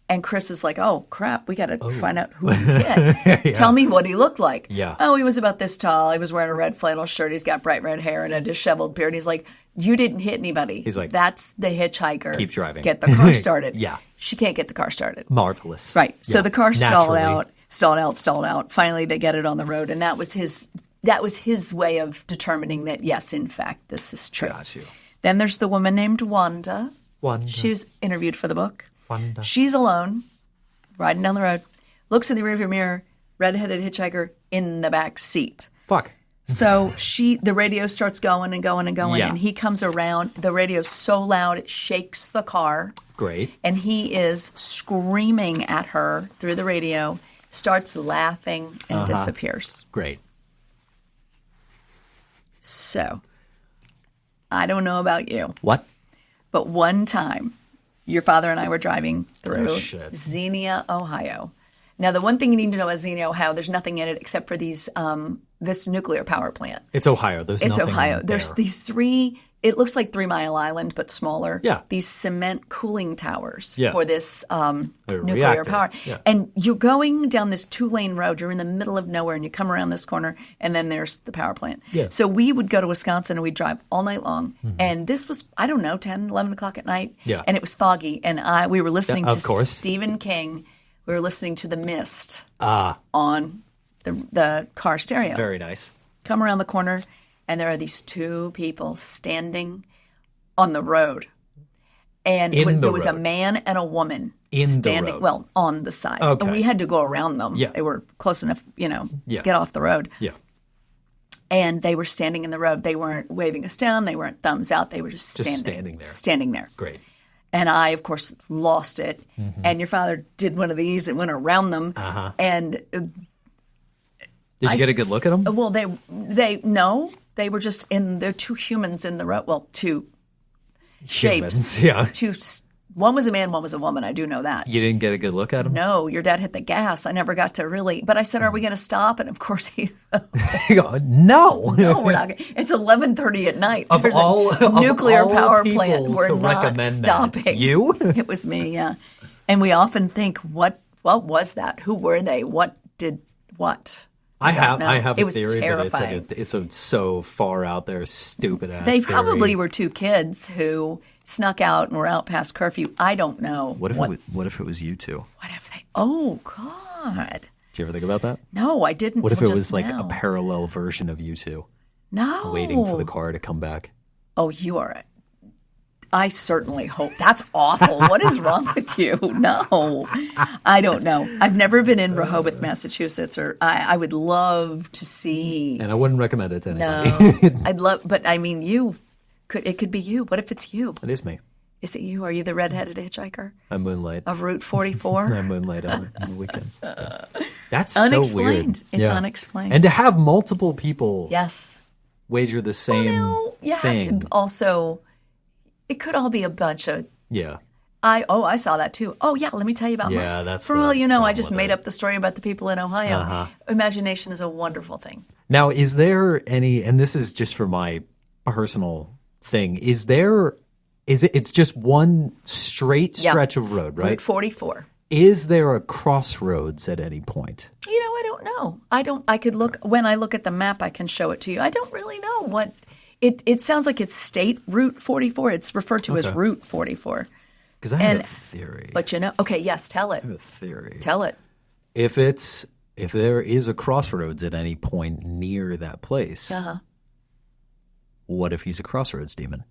And Chris is like, oh, crap, we got to find out who he hit. Tell me what he looked like. Yeah. Oh, he was about this tall. He was wearing a red flannel shirt. He's got bright red hair and a disheveled beard. He's like, you didn't hit anybody. He's like, that's the hitchhiker. Keep driving. Get the car started. Yeah. She can't get the car started. Marvelous. Right. So Yeah. the car Naturally. stalled out. Finally, they get it on the road. And that was his way of determining that, yes, in fact, this is true. Got you. Then there's the woman named Wanda. Wanda. She was interviewed for the book. Wanda. She's alone, riding down the road, looks in the rearview mirror, red-headed hitchhiker in the back seat. Fuck. So the radio starts going and going and going, Yeah. and he comes around. The radio's so loud it shakes the car. Great. And he is screaming at her through the radio, starts laughing, and disappears. Great. So, I don't know about you, What? but one time, your father and I were driving through shit. Xenia, Ohio. Now, the one thing you need to know about Xenia, Ohio, there's nothing in it except for this nuclear power plant. It's Ohio. It's It's nothing Ohio. there. There's these it looks like 3 Mile Island, but smaller. Yeah. These cement cooling towers Yeah. for this nuclear reactor. power. Yeah. And you're going down this 2-lane road. You're in the middle of nowhere, and you come around this corner, and then there's the power plant. Yeah. So we would go to Wisconsin, and we'd drive all night long. And this was, I don't know, 10, 11 o'clock at night. Yeah. And it was foggy. And we were listening Yeah, to of course. Stephen King. We were listening to The Mist on the car stereo. Very nice. Come around the corner, and there are these 2 people standing on the road. And there was a man and a woman standing, well, on the side. Okay. And we had to go around them. Yeah. They were close enough, Yeah. get off the road. Yeah. And they were standing in the road. They weren't waving us down. They weren't thumbs out. They were just standing there. Standing there. Great. And I, of course, lost it. And your father did one of these and went around them. And Did you get a good look at them? well, no, they were just they're 2 humans in the road. Well, 2 shapes. Humans, yeah. 2. One was a man, one was a woman. I do know that. You didn't get a good look at them? No, your dad hit the gas. I never got to really. But I said, "Are we going to stop?" And of course, he. No. No, we're not. It's 11:30 at night. There's a nuclear power plant. We're not stopping. That. You? It was me. Yeah, and we often think, what was that? Who were they? What did what? I have It a was theory terrifying. that it's a so far out there, stupid ass. They theory. probably were 2 kids who snuck out and were out past curfew. I don't know. What if it was you 2? What if they? Oh God! Did you ever think about that? No, I didn't. What if till it was just like now. a parallel version of you 2 No, waiting for the car to come back? Oh, you are. I certainly hope. That's awful. What is wrong with you? No, I don't know. I've never been in Rehoboth, Massachusetts, or I would love to see. And I wouldn't recommend it to anybody. No, I'd love, but I mean, it could be you. What if it's you? It is me. Is it you? Are you the red-headed hitchhiker I moonlight. of Route 44? I moonlight on the weekends. That's Unexplained. so weird. It's unexplained. And to have multiple people Yes. wager the same Well, you thing. have to also. It could all be a bunch of. Yeah. I saw that too. Oh yeah, let me tell you about Yeah, mine. that's For the all you know, I problem just with made it. up the story about the people in Ohio. Imagination is a wonderful thing. Now, is there any, and this is just for my personal thing, it's just one straight stretch of road, right? Route 44. Is there a crossroads at any point? I don't know. I could look, when I look at the map, I can show it to you. I don't really know what, it sounds like it's State Route 44. It's referred to as Route 44. Because I have a theory. But okay, yes, tell it. I have a theory. Tell it. If there is a crossroads at any point near that place, what if he's a crossroads demon?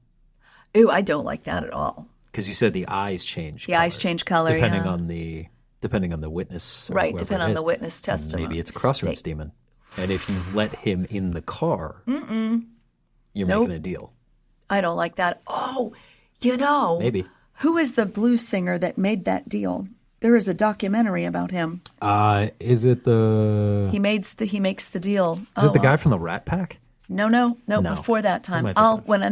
Ooh, I don't like that at all. Because you said the eyes change. The eyes change color, depending on the witness. Right, depending on the witness testimony. Maybe it's a crossroads demon, and if you let him in the car, you're making a deal. I don't like that. Oh, maybe who is the blues singer that made that deal? There is a documentary about him. Is it the? He makes the deal. Is it the guy from the Rat Pack? No. Before that time,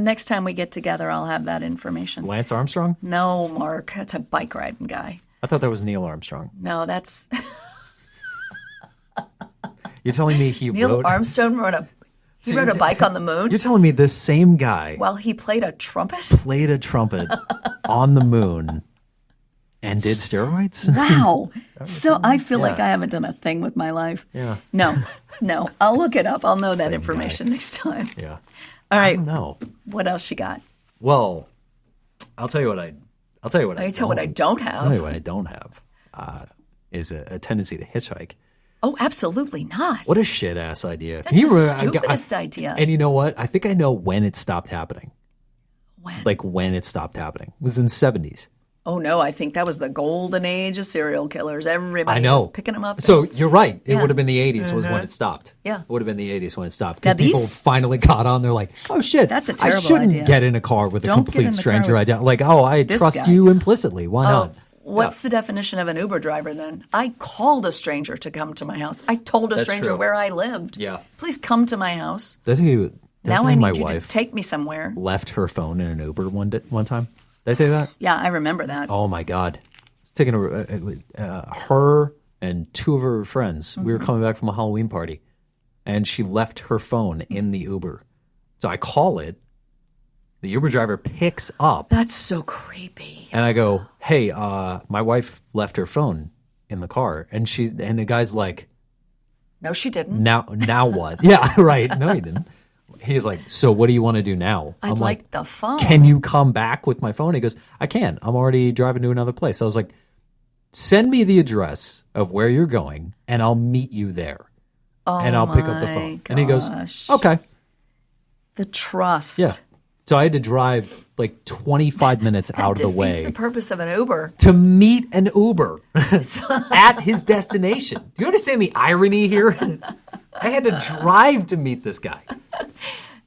next time we get together, I'll have that information. Lance Armstrong? No, Mark. That's a bike riding guy. I thought that was Neil Armstrong. No, that's. You're telling me Neil Armstrong rode a bike on the moon? You're telling me this same guy. Well, he played a trumpet. On the moon. And did steroids? Wow. So I feel like I haven't done a thing with my life. Yeah. No. I'll look it up. I'll know that information next time. Yeah. All right. I don't know. What else you got? Well, I'll tell you what I don't have. I'll tell you what I don't have is a tendency to hitchhike. Oh, absolutely not. What a shit ass idea. That's the stupidest idea. And you know what? I think I know when it stopped happening. When? Like when it stopped happening. It was in the 70s. Oh, no, I think that was the golden age of serial killers. Everybody was picking them up. So you're right. It would have been the 80s was when it stopped. Yeah. It would have been the 80s when it stopped. Because people finally got on. They're like, oh, shit. That's a terrible I shouldn't idea. get in a car with a complete stranger. I trust guy. you implicitly. Why not? What's the definition of an Uber driver then? I called a stranger to come to my house. I told a stranger where I lived. Yeah. Please come to my house. Now I need my you wife to take me somewhere. Left her phone in an Uber one time. Did I say that? Yeah, I remember that. Oh my God! Taking her and two of her friends. We were coming back from a Halloween party, and she left her phone in the Uber. So I call it. The Uber driver picks up. That's so creepy. And I go, "Hey, my wife left her phone in the car," and the guy's like, "No, she didn't." Now what? Yeah, right. No, he didn't. He's like, so what do you want to do now? I'd like the phone. Can you come back with my phone? He goes, I can. I'm already driving to another place. I was like, send me the address of where you're going, and I'll meet you there. And I'll pick up the phone. Gosh. And he goes, okay. The trust. Yeah. So I had to drive like 25 minutes out of the way. That's the purpose of an Uber. To meet an Uber at his destination. Do you understand the irony here? I had to drive to meet this guy.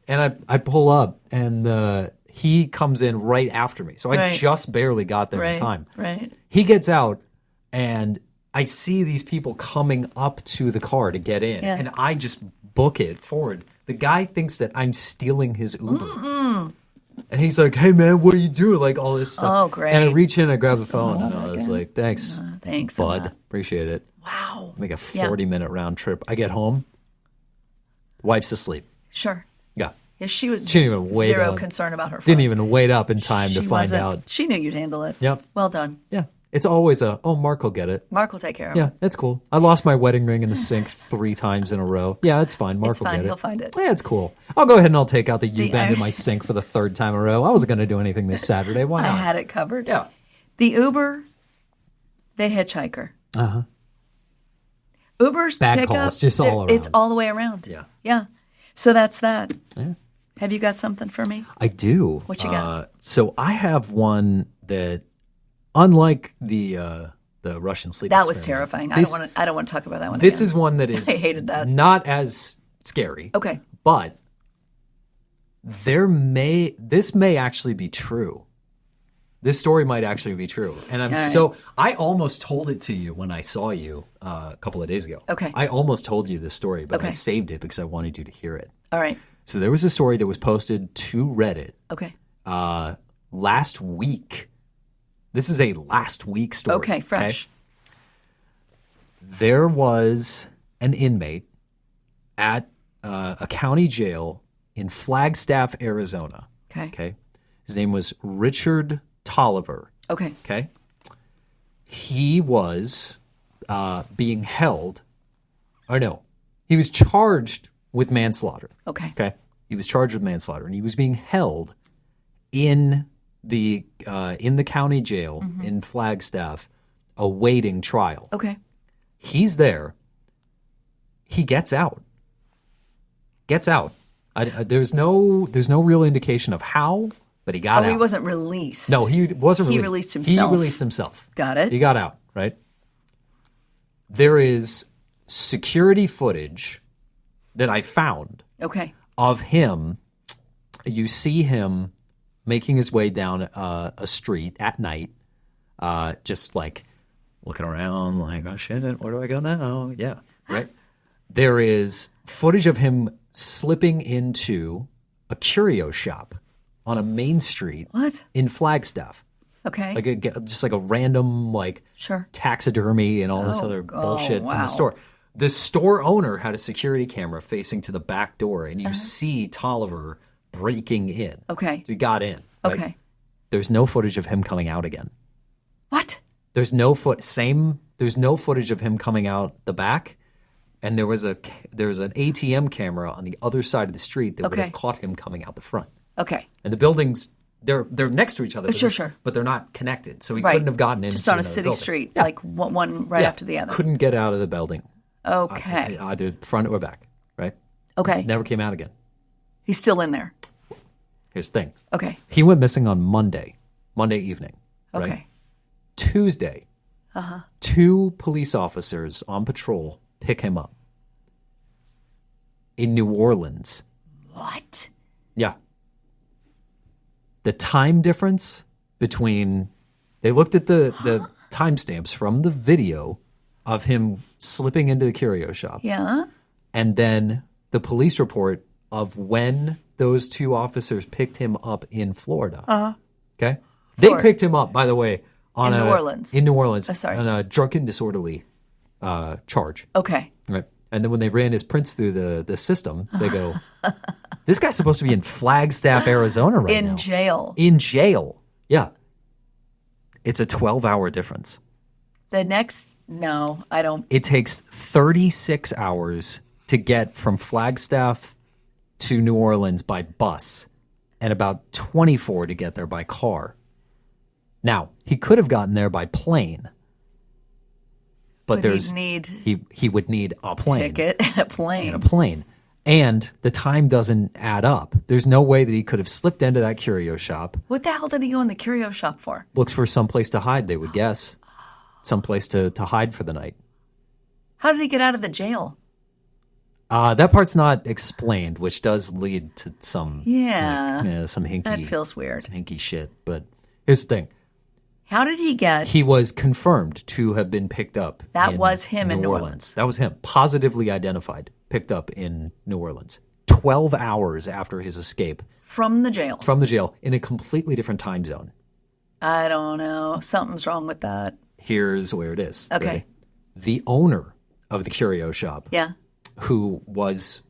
And I pull up, and he comes in right after me. So I just barely got there in time. Right. He gets out, and I see these people coming up to the car to get in. Yeah. And I just book it forward. The guy thinks that I'm stealing his Uber. Mm-mm. And he's like, hey, man, what are you doing? Like, all this stuff. Oh, great. And I reach in, I grab the phone, and I was like, thanks. Thanks, bud. Appreciate it. Wow. Make a 40-minute round trip. I get home. Wife's asleep. Sure. Yeah. Yeah, she didn't even wait zero up. concern about her phone. Didn't even wait up in time to find out. She knew you'd handle it. Yep. Well done. Yeah. It's always Mark will get it. Mark will take care of it. Yeah, that's cool. I lost my wedding ring in the sink 3 times in a row. Yeah, it's fine. Mark will get it. He'll find it. Yeah, it's cool. I'll go ahead and I'll take out the U-bend in my sink for the 3rd time in a row. I wasn't going to do anything this Saturday. Why not? I had it covered. Yeah. The Uber, the hitchhiker. Uh-huh. Uber's bad pickup, calls, just all around. It's all the way around. Yeah. Yeah. So that's that. Yeah. Have you got something for me? I do. What you got? So I have one that, unlike the Russian sleep that was experiment, terrifying. I don't want to talk about that one. This again. is one that is I hated that. Not as scary. Okay. But this may actually be true. This story might actually be true. And I almost told it to you when I saw you a couple of days ago. Okay. I almost told you this story, but I saved it because I wanted you to hear it. All right. So there was a story that was posted to Reddit. Okay. Last week. This is a last week story. Okay, fresh. Okay? There was an inmate at a county jail in Flagstaff, Arizona. Okay. Okay. His name was Richard Tolliver. Okay. Okay. he was being held. Or no, he was charged with manslaughter. Okay. He was charged with manslaughter, and he was being held in the county jail in Flagstaff, awaiting trial. Okay. He's there. He gets out. There's no real indication of how, but he got out. He wasn't released. No, he wasn't released. He released himself. He released himself. Got it. He got out, right? There is security footage that I found of him. You see him making his way down a street at night, just like looking around like, oh shit, where do I go now? Yeah, right. There is footage of him slipping into a curio shop on a main street in Flagstaff. Okay. Just like a random taxidermy and all this other bullshit in the store. The store owner had a security camera facing to the back door, and you see Tolliver breaking in. Okay. So he got in. Right? Okay. There's no footage of him coming out again. What? There's no footage of him coming out the back, and there was an ATM camera on the other side of the street that would have caught him coming out the front. Okay. And the buildings, they're next to each other, but they're not connected, so he couldn't have gotten in. Just on a city building. Street, like one right after the other. Couldn't get out of the building. Okay. Either front or back, right? Okay. Never came out again. He's still in there. Here's the thing. Okay. He went missing on Monday evening. Right? Okay. Tuesday, 2 police officers on patrol pick him up in New Orleans. What? Yeah. The time difference between they looked at the timestamps from the video of him slipping into the curio shop. Yeah. And then the police report of when those 2 officers picked him up in Florida. Okay? They picked him up, by the way, in New Orleans. Oh, sorry. On a drunken disorderly charge. Okay. Right. And then when they ran his prints through the system, they go, this guy's supposed to be in Flagstaff, Arizona right now. In jail. In jail. Yeah. It's a 12-hour difference. No, I don't. It takes 36 hours to get from Flagstaff to New Orleans by bus and about 24 to get there by car. Now, he could have gotten there by plane. But he would need a plane. Ticket and a plane. And a plane. And the time doesn't add up. There's no way that he could have slipped into that curio shop. What the hell did he go in the curio shop for? Looked for someplace to hide, they would guess. Someplace to hide for the night. How did he get out of the jail? That part's not explained, which does lead to some some hinky. That feels weird. Some hinky shit. But here's the thing. How did he get? He was confirmed to have been picked up. That was him in New Orleans. That was him. Positively identified. Picked up in New Orleans. 12 hours after his escape. From the jail. From the jail in a completely different time zone. I don't know. Something's wrong with that. Here's where it is. Okay. Ready? The owner of the curio shop. Yeah. Who was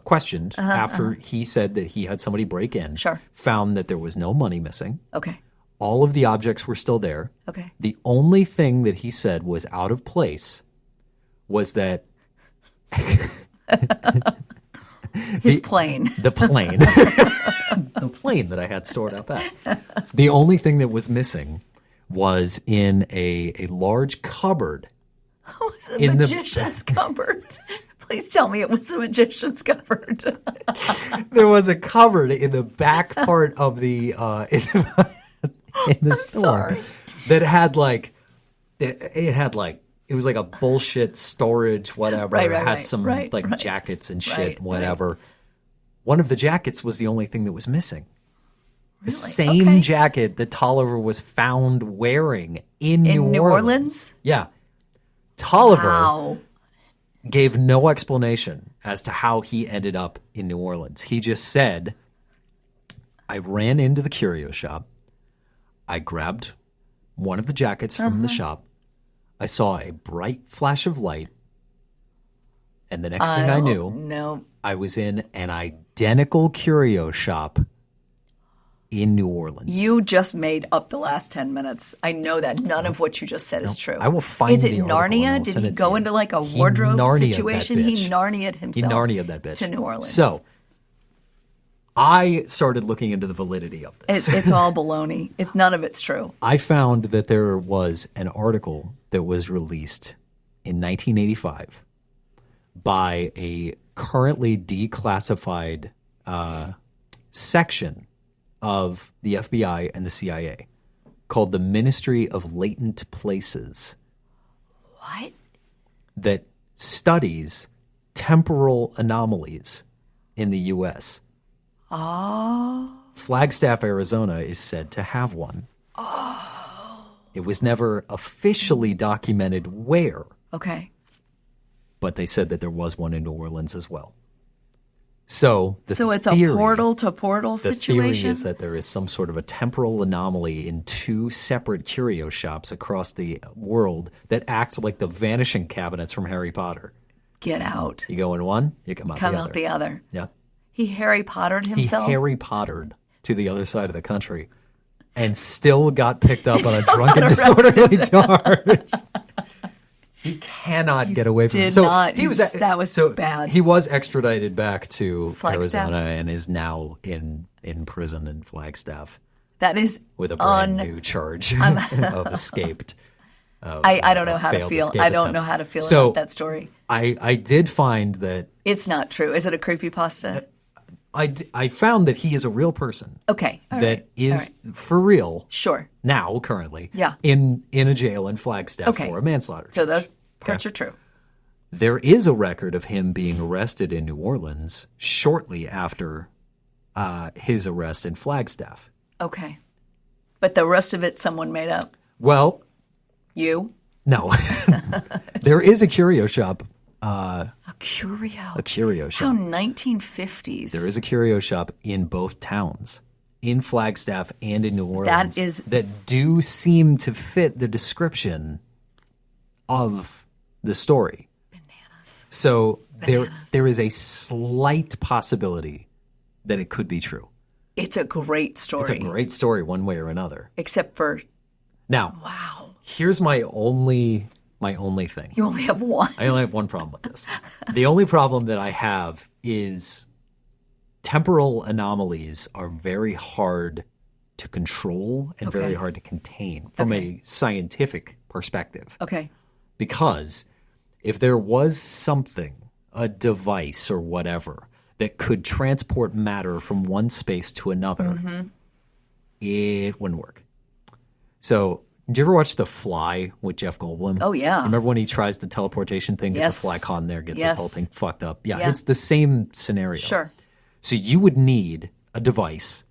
questioned after he said that he had somebody break in. Sure. Found that there was no money missing. Okay. All of the objects were still there. Okay. The only thing that he said was out of place was that his plane. The plane. The plane that I had stored up at. The only thing that was missing was in a large cupboard. Oh, it was a magician's cupboard. Please tell me it was a magician's cupboard. There was a cupboard in the back part of the in the store that had it was like a bullshit storage whatever. Right, it had right, some right, jackets and shit right, whatever. Right. One of the jackets was the only thing that was missing. The Really? same jacket that Tolliver was found wearing in New Orleans. Yeah. Tolliver gave no explanation as to how he ended up in New Orleans. He just said, I ran into the curio shop. I grabbed one of the jackets from the shop. I saw a bright flash of light. And the next thing I knew, I was in an identical curio shop in New Orleans. You just made up the last 10 minutes. I know that. None of what you just said is true. I will find Is it the article and Narnia? I'll Did send he it to go you. into like a He wardrobe Narnia'd that situation? He bitch. Narnia'd himself. He Narnia'd that bitch. To New Orleans. So I started looking into the validity of this. It's all baloney. None of it's true. I found that there was an article that was released in 1985 by a currently declassified section of the FBI and the CIA called the Ministry of Latent Places. What? That studies temporal anomalies in the U.S. Oh. Flagstaff, Arizona is said to have one. Oh. It was never officially documented where, Okay. but they said that there was one in New Orleans as well. So it's theory, a portal-to-portal the situation? theory is that there is some sort of a temporal anomaly in two separate curio shops across the world that acts like the vanishing cabinets from Harry Potter. Get out. You go in one, you come out Come out the other. Yeah. He Harry Pottered himself? He Harry Pottered to the other side of the country and still got picked up on a drunken disorderly charge. He cannot get away from it. That was bad. He was extradited back to Flagstaff. Arizona and is now in prison in Flagstaff That is with a brand new charge of escaped. I don't know how to feel. I don't know how to feel about that story. I did find that it's not true. Is it a creepypasta? I found that he is a real person. Okay. That is for real. Sure. Now, currently. Yeah. In a jail in Flagstaff for a manslaughter. So those parts are true. There is a record of him being arrested in New Orleans shortly after his arrest in Flagstaff. Okay. But the rest of it someone made up. Well. You? No. There is a curio shop. A curio? A curio shop. How 1950s. There is a curio shop in both towns, in Flagstaff and in New Orleans, that do seem to fit the description of the story. Bananas. So there is a slight possibility that it could be true. It's a great story. It's a great story one way or another. Except for... Now, wow. Here's my only thing. You only have one. I only have one problem with this. The only problem that I have is temporal anomalies are very hard to control and very hard to contain from a scientific perspective. Okay. Because if there was something, a device or whatever, that could transport matter from one space to another, it wouldn't work. So... did you ever watch The Fly with Jeff Goldblum? Oh, yeah. You remember when he tries the teleportation thing, gets a fly caught in there, gets the whole thing fucked up? Yeah, it's the same scenario. Sure. So you would need a device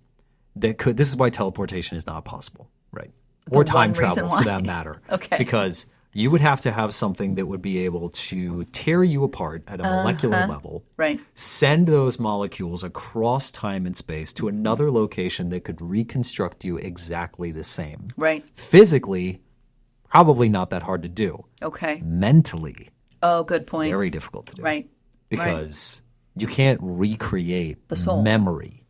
that could – this is why teleportation is not possible, right? Or time travel for that matter. Okay. Because you would have to have something that would be able to tear you apart at a molecular level, right? Send those molecules across time and space to another location that could reconstruct you exactly the same. Right. Physically, probably not that hard to do. Okay. Mentally, oh, good point. very difficult to do. Right. Because you can't recreate the soul. Memory.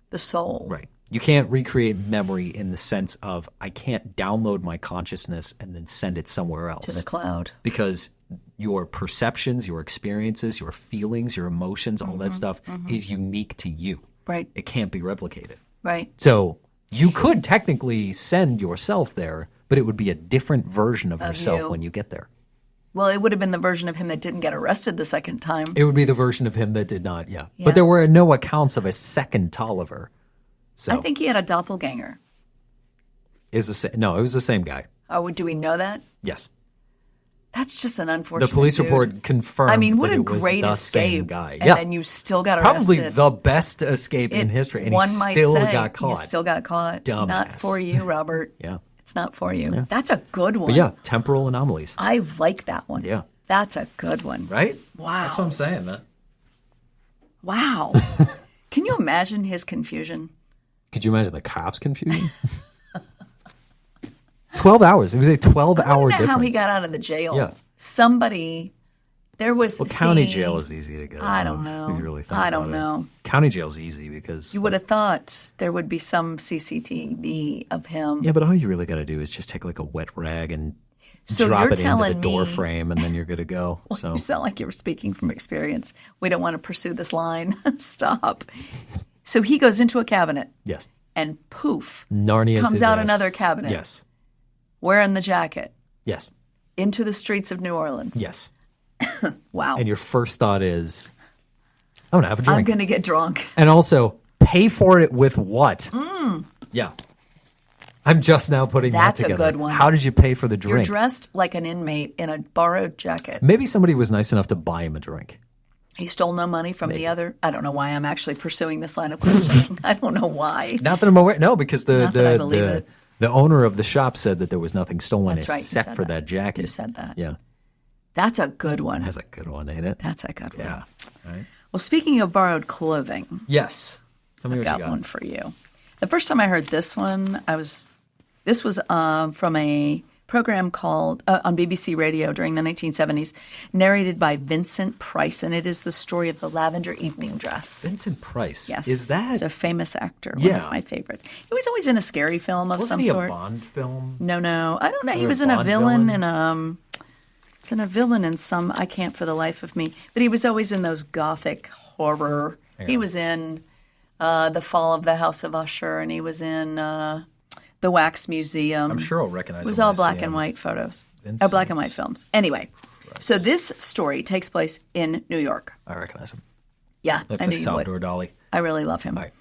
The soul. Right. You can't recreate memory in the sense of I can't download my consciousness and then send it somewhere else. To the cloud. Because your perceptions, your experiences, your feelings, your emotions, all that stuff is unique to you. Right. It can't be replicated. Right. So you could technically send yourself there, but it would be a different version of yourself when you get there. Well, it would have been the version of him that didn't get arrested the second time. It would be the version of him that did not, yeah. But there were no accounts of a second Tolliver. So, I think he had a doppelganger. No, it was the same guy. Oh, do we know that? Yes. That's just an unfortunate The police dude. report confirmed I mean, what that a it was great the escape. same guy. And then you still got arrested. Probably the best escape in history. And one he might still say, got caught. You still got caught. Dumbass. Not for you, Robert. Yeah. It's not for you. Yeah. That's a good one. But yeah, temporal anomalies. I like that one. Yeah. That's a good one. Right? Wow. That's what I'm saying, man. Wow. Can you imagine his confusion? Could you imagine the cops' confusion? 12 hours. It was a 12-hour difference. How he got out of the jail. Yeah. Somebody There was county jail is easy to get. I don't know. If you really think I about don't it. know. County jail's easy because You would have thought there would be some CCTV of him. Yeah, but all you really got to do is just take like a wet rag and So drop you're it into telling the door me- frame, and then you're good to go. So You sound like you're speaking from experience. We don't want to pursue this line. Stop. So he goes into a cabinet yes, and poof, Narnia's comes his out ass. another cabinet. Yes, Wearing the jacket yes, into the streets of New Orleans. yes. Wow. And your first thought is, I'm gonna have a I'm drink, going to get drunk. and also pay for it with what? Yeah, I'm just now putting That's a that together. good one. How did you pay for the You're drink? dressed like an inmate in a borrowed jacket. Maybe somebody was nice enough to buy him a drink. He stole no money from the other. I don't know why I'm actually pursuing this line of questioning. I don't know why. Not that I'm aware. No, because Not that I believe it. the owner of the shop said that there was nothing stolen That's right. You except said for that. that jacket. You said that. Yeah, That's a good one. that's a good one, ain't it? That's a good one. Yeah. Right. Well, speaking of borrowed clothing, Yes. Tell me I've what you got got. one for you. The first time I heard this one, this was from a program called on BBC Radio during the 1970s, narrated by Vincent Price, and it is the story of the lavender evening dress. Vincent Price. Yes, Is that? he's a famous actor? One Yeah. of my favorites. He was always in a scary film of Wasn't some he sort. a Bond film? No, I don't know. He Or was a in a Bond villain villain? He's in a villain in some. I can't for the life of me. But he was always in those gothic horror. He was in The Fall of the House of Usher, and he was in the Wax Museum. I'm sure I'll recognize It was him when all I see black him. and white photos. Vincent Black and white films. Anyway, so this story takes place in New York. I recognize him. Yeah, Looks I like knew you would. Salvador Dali. I really love him. All right.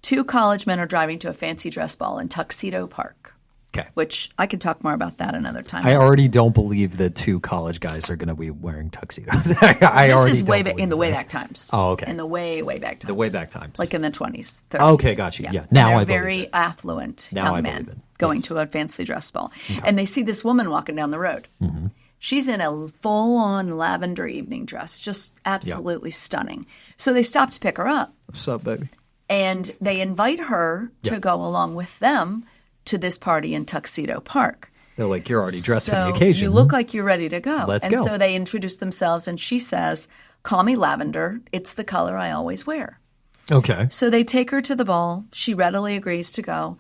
2 college men are driving to a fancy dress ball in Tuxedo Park, Okay. which I could talk more about that another time. I already don't believe that 2 college guys are going to be wearing tuxedos. This is way back in the way back times. Oh, okay. In the way back times. The way back times. Like in the 20s, 30s. Okay, got you. Yeah. And Now they're I believe very it. affluent Now young I men believe it. going Yes. to a fancy dress ball. And they see this woman walking down the road. Mm-hmm. She's in a full-on lavender evening dress, just absolutely stunning. So they stop to pick her up. What's up, baby? And they invite her to go along with them to this party in Tuxedo Park. They're like, you're already dressed for So the occasion. you look like you're ready to go. Let's and go. so they introduce themselves, and she says, "Call me Lavender. It's the color I always wear." Okay. So they take her to the ball. She readily agrees to go.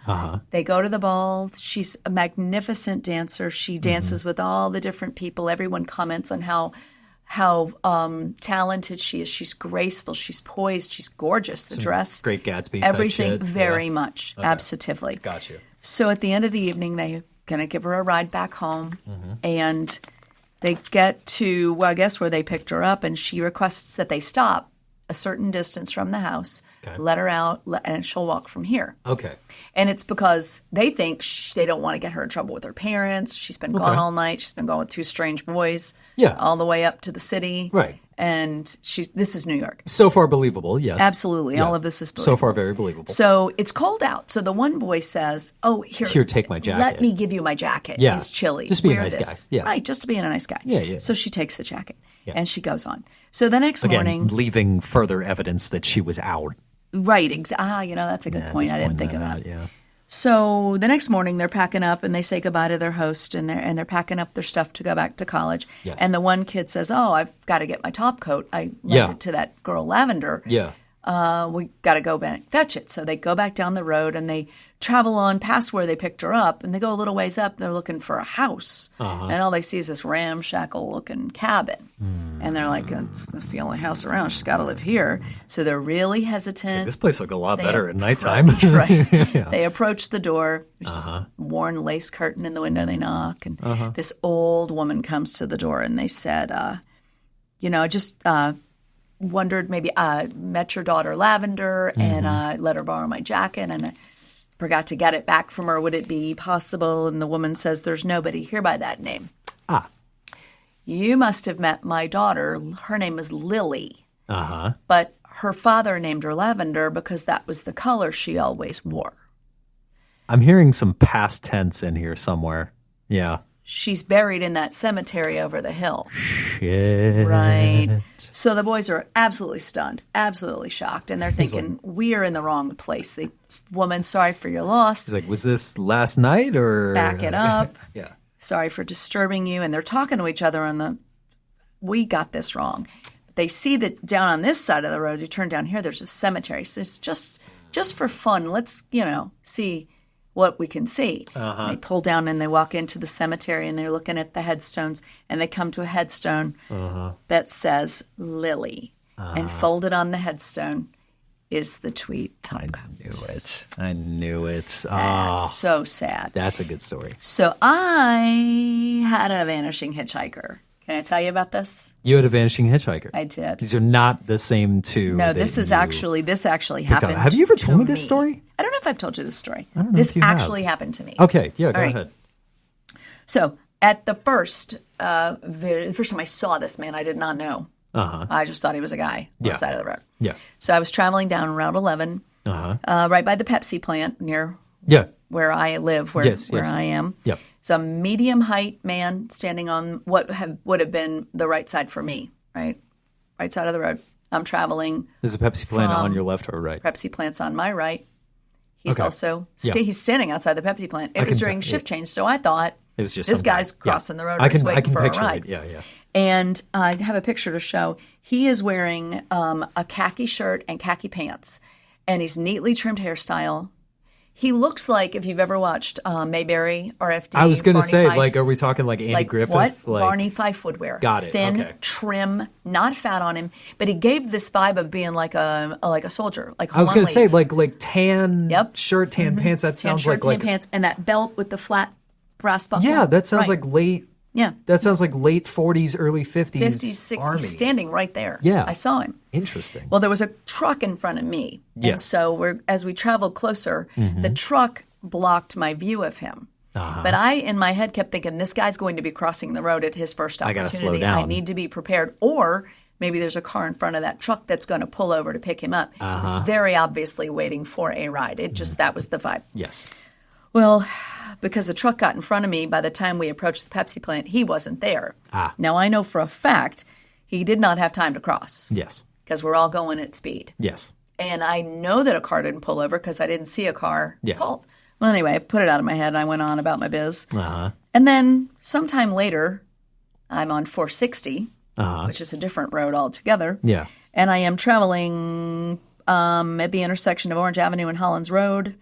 They go to the ball. She's a magnificent dancer. She dances with all the different people. Everyone comments on how talented she is. She's graceful. She's poised. She's gorgeous. The dress, Great Gatsby type everything, shit. very Yeah. much, absolutely. Got you. So at the end of the evening, they're going to give her a ride back home. And they get to, well, I guess where they picked her up, and she requests that they stop a certain distance from the house, let her out, and she'll walk from here. Okay. And it's because they think they don't want to get her in trouble with her parents. She's been gone all night. She's been gone with 2 strange boys all the way up to the city. Right. And this is New York. So far believable, yes. Absolutely. Yeah. All of this is believable. So far very believable. So it's cold out. So the one boy says, "Oh, Here, take my jacket. Let me give you my jacket. Yeah. It's chilly. Just be a Wear nice this." guy. Yeah. Right, just to be a nice guy. Yeah. So she takes the jacket and she goes on. So the next Again, morning, leaving further evidence that she was out. right, that's a good point. I didn't think of that. Yeah. So the next morning, they're packing up and they say goodbye to their host, and they're packing up their stuff to go back to college. Yes. And the one kid says, "Oh, I've got to get my top coat. I lent it to that girl Lavender. Yeah. We got to go back fetch it." So they go back down the road and they travel on past where they picked her up, and they go a little ways up. They're looking for a house, and all they see is this ramshackle looking cabin, and they're like, "That's the only house around. She's got to live here." So they're really hesitant. This place looked a lot better at nighttime. Right. They approach the door. There's this worn lace curtain in the window. They knock, and this old woman comes to the door, and they said, just wondered, maybe I met your daughter Lavender, and I let her borrow my jacket, and I forgot to get it back from her. Would it be possible? And the woman says, "There's nobody here by that name." Ah. You must have met my daughter. Her name is Lily. Uh-huh. But her father named her Lavender because that was the color she always wore. I'm hearing some past tense in here somewhere. Yeah. She's buried in that cemetery over the hill. Shit. Right. So the boys are absolutely stunned, absolutely shocked, and they're thinking, we are in the wrong place. The woman, sorry for your loss. He's like, was this last night or? Back it up. Yeah. Sorry for disturbing you. And they're talking to each other on we got this wrong. They see that down on this side of the road, you turn down here, there's a cemetery. So it's just for fun. Let's, see what we can see. They pull down and they walk into the cemetery and they're looking at the headstones and they come to a headstone that says Lily. And folded on the headstone is the tweet top coat. I knew it. Sad. So sad. That's a good story. So I had a vanishing hitchhiker. Can I tell you about this? You had a vanishing hitchhiker. I did. These are not the same two. No, this actually happened. Have you ever told me this story? I don't know if I've told you this story. I don't know this if you actually have. happened to me. Okay, yeah, go ahead. So at the first time I saw this man, I did not know. I just thought he was a guy on the side of the road. Yeah. So I was traveling down Route 11, right by the Pepsi plant near where I live, where I am. Yep. It's a medium height man standing on what would have been the right side for me, right side of the road. I'm traveling. There's a Pepsi plant on your left or right? Pepsi plant's on my right. He's also he's standing outside the Pepsi plant. It was during shift change, so I thought it was just this guy's crossing the road. I can waiting for picture a ride. it. Yeah. And I have a picture to show. He is wearing a khaki shirt and khaki pants, and he's neatly trimmed hairstyle. He looks like, if you've ever watched Mayberry or FD. I was going to say, are we talking like Andy Griffith? What Barney Fife would wear. Got it. Thin, trim, not fat on him, but he gave this vibe of being like a soldier. Like I was going to say, like tan shirt, tan pants. That sounds tan pants, and that belt with the flat brass buckle. Yeah, that sounds like late. Yeah. That sounds like late 40s, early 50s. 50s, 60s, Army. standing right there. Yeah. I saw him. Interesting. Well, there was a truck in front of me. Yes. And so as we traveled closer, the truck blocked my view of him. But I, in my head, kept thinking, this guy's going to be crossing the road at his first opportunity. I got to slow down. I need to be prepared. Or maybe there's a car in front of that truck that's going to pull over to pick him up. He was very obviously waiting for a ride. That was the vibe. Yes. Well, because the truck got in front of me, by the time we approached the Pepsi plant, he wasn't there. Now, I know for a fact he did not have time to cross. Yes. Because we're all going at speed. Yes. And I know that a car didn't pull over because I didn't see a car pull. Well, anyway, I put it out of my head and I went on about my biz. And then sometime later, I'm on 460, which is a different road altogether. Yeah. And I am traveling at the intersection of Orange Avenue and Hollins Road.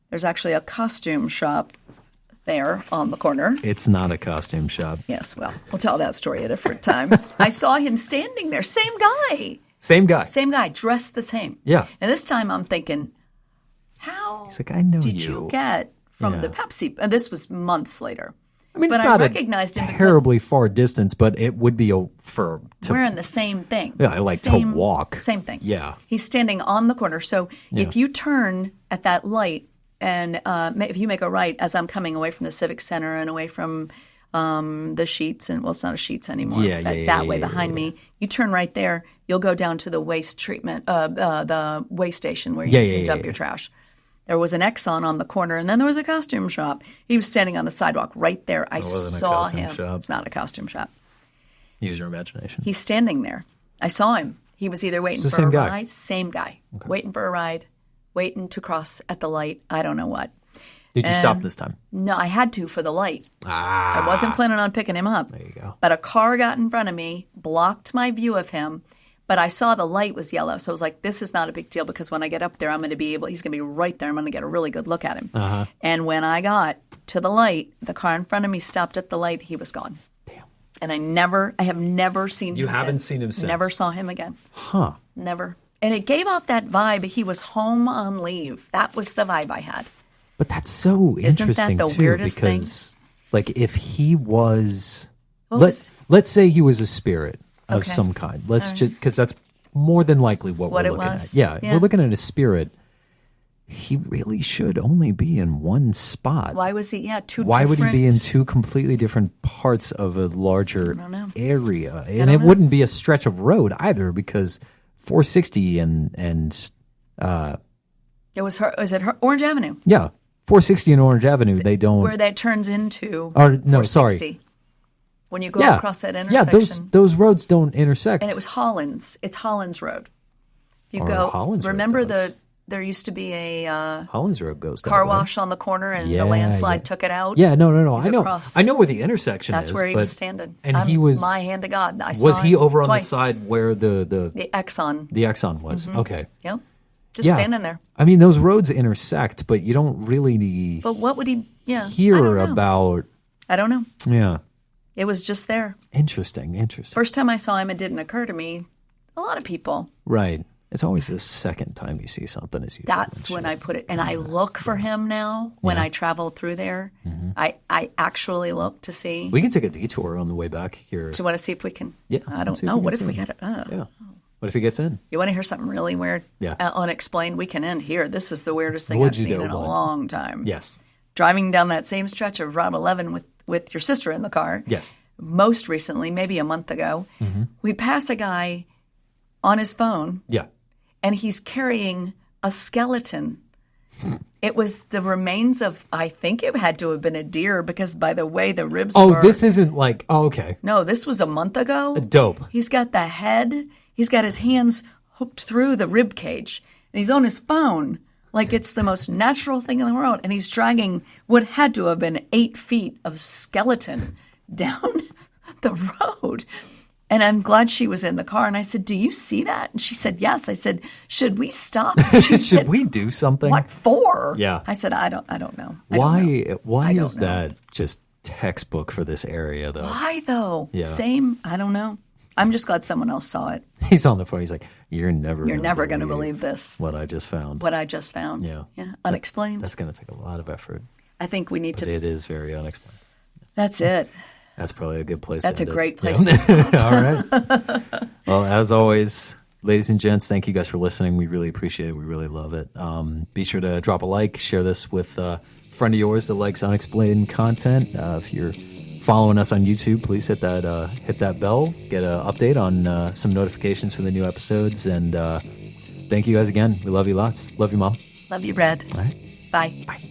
There's actually a costume shop there on the corner. It's not a costume shop. Yes, well, we'll tell that story at a different time. I saw him standing there. Same guy. Same guy, dressed the same. Yeah. And this time I'm thinking, how He's like, I know did you get from the Pepsi? And this was months later. I mean, but it's I not recognized a him terribly far distance, but it would be we're in the same thing. Yeah, to walk. Same thing. Yeah. He's standing on the corner. So if you turn at that light, and if you make a right as I'm coming away from the Civic Center and away from the Sheets, and it's not a Sheets anymore. That way behind me, you turn right there. You'll go down to the waste treatment, the waste station where you can dump your trash. There was an Exxon on the corner, and then there was a costume shop. He was standing on the sidewalk right there. I saw him. It's not a costume shop. Use your imagination. He's standing there. I saw him. He was either waiting for a ride. Same guy. Okay. Waiting for a ride. Waiting to cross at the light. I don't know what. Did you stop this time? No, I had to for the light. I wasn't planning on picking him up. There you go. But a car got in front of me, blocked my view of him, but I saw the light was yellow. So I was like, this is not a big deal because when I get up there, he's going to be right there. I'm going to get a really good look at him. And when I got to the light, the car in front of me stopped at the light. He was gone. Damn. And I have never seen him since. You haven't seen him since? Never saw him again. Huh. Never. And it gave off that vibe. He was home on leave. That was the vibe I had. But that's so interesting, Isn't that the too, weirdest because, like, if he was, let's say he was a spirit of some kind. Let's just, because that's more than likely what we're looking at. Yeah, if we're looking at a spirit, he really should only be in one spot. Why was he? Why would he be in two completely different parts of a larger area? And it wouldn't be a stretch of road either, because 460 and it was her. Was it her, Orange Avenue? Yeah, 460 and Orange Avenue. They don't where that turns into. Or no, sorry. When you go across that intersection. Yeah, those roads don't intersect. And it was Hollins. It's Hollins Road. If you Hollins Road remember does. there used to be a Hollands Road goes that car way. wash on the corner, and the landslide took it out. Yeah, no. He's I know. across. I know where the intersection That's is. where he was standing. And he was my hand to God. I saw was he him over on the twice. side where the Exxon? The Exxon was. Okay. Yep. Just standing there. I mean, those roads intersect, but you don't really But what would he? Yeah. hear about. I don't know. Yeah. It was just there. Interesting. First time I saw him, it didn't occur to me. A lot of people. Right. It's always the second time you see something. That's when I put it. And I look for him now when I travel through there. I actually look to see. We can take a detour on the way back here. Do you want to see if we can? Yeah. I don't know. What if we get it? Yeah. What if he gets in? You want to hear something really weird? Yeah. Unexplained. We can end here. This is the weirdest thing What'd I've you seen do, in a bud? long time. Yes. Driving down that same stretch of Route 11 with your sister in the car. Yes. Most recently, maybe a month ago, we pass a guy on his phone. Yeah. And he's carrying a skeleton. It was the remains of, I think it had to have been a deer because by the way the ribs were. Oh, this isn't like, okay. No, this was a month ago. Dope. He's got the head. He's got his hands hooked through the rib cage. And he's on his phone like it's the most natural thing in the world. And he's dragging what had to have been 8 feet of skeleton down the road. And I'm glad she was in the car. And I said, do you see that? And she said, yes. I said, should we stop? She Should said, we do something? what for? Yeah. I said, I don't know. Why I don't is know. that just textbook for this area, though? Why though? Yeah. Same. I don't know. I'm just glad someone else saw it. He's on the phone. He's like, you're never going to believe this. What I just found. Yeah. Unexplained. That's going to take a lot of effort. I think we need But to. it is very unexplained. That's it. That's probably a good place That's to a end great it. place to stop. All right. Well, as always, ladies and gents, thank you guys for listening. We really appreciate it. We really love it. Be sure to drop a like, share this with a friend of yours that likes unexplained content. If you're following us on YouTube, please hit that bell, get an update on some notifications for the new episodes. And thank you guys again. We love you lots. Love you, Mom. Love you, Red. All right. Bye. Bye.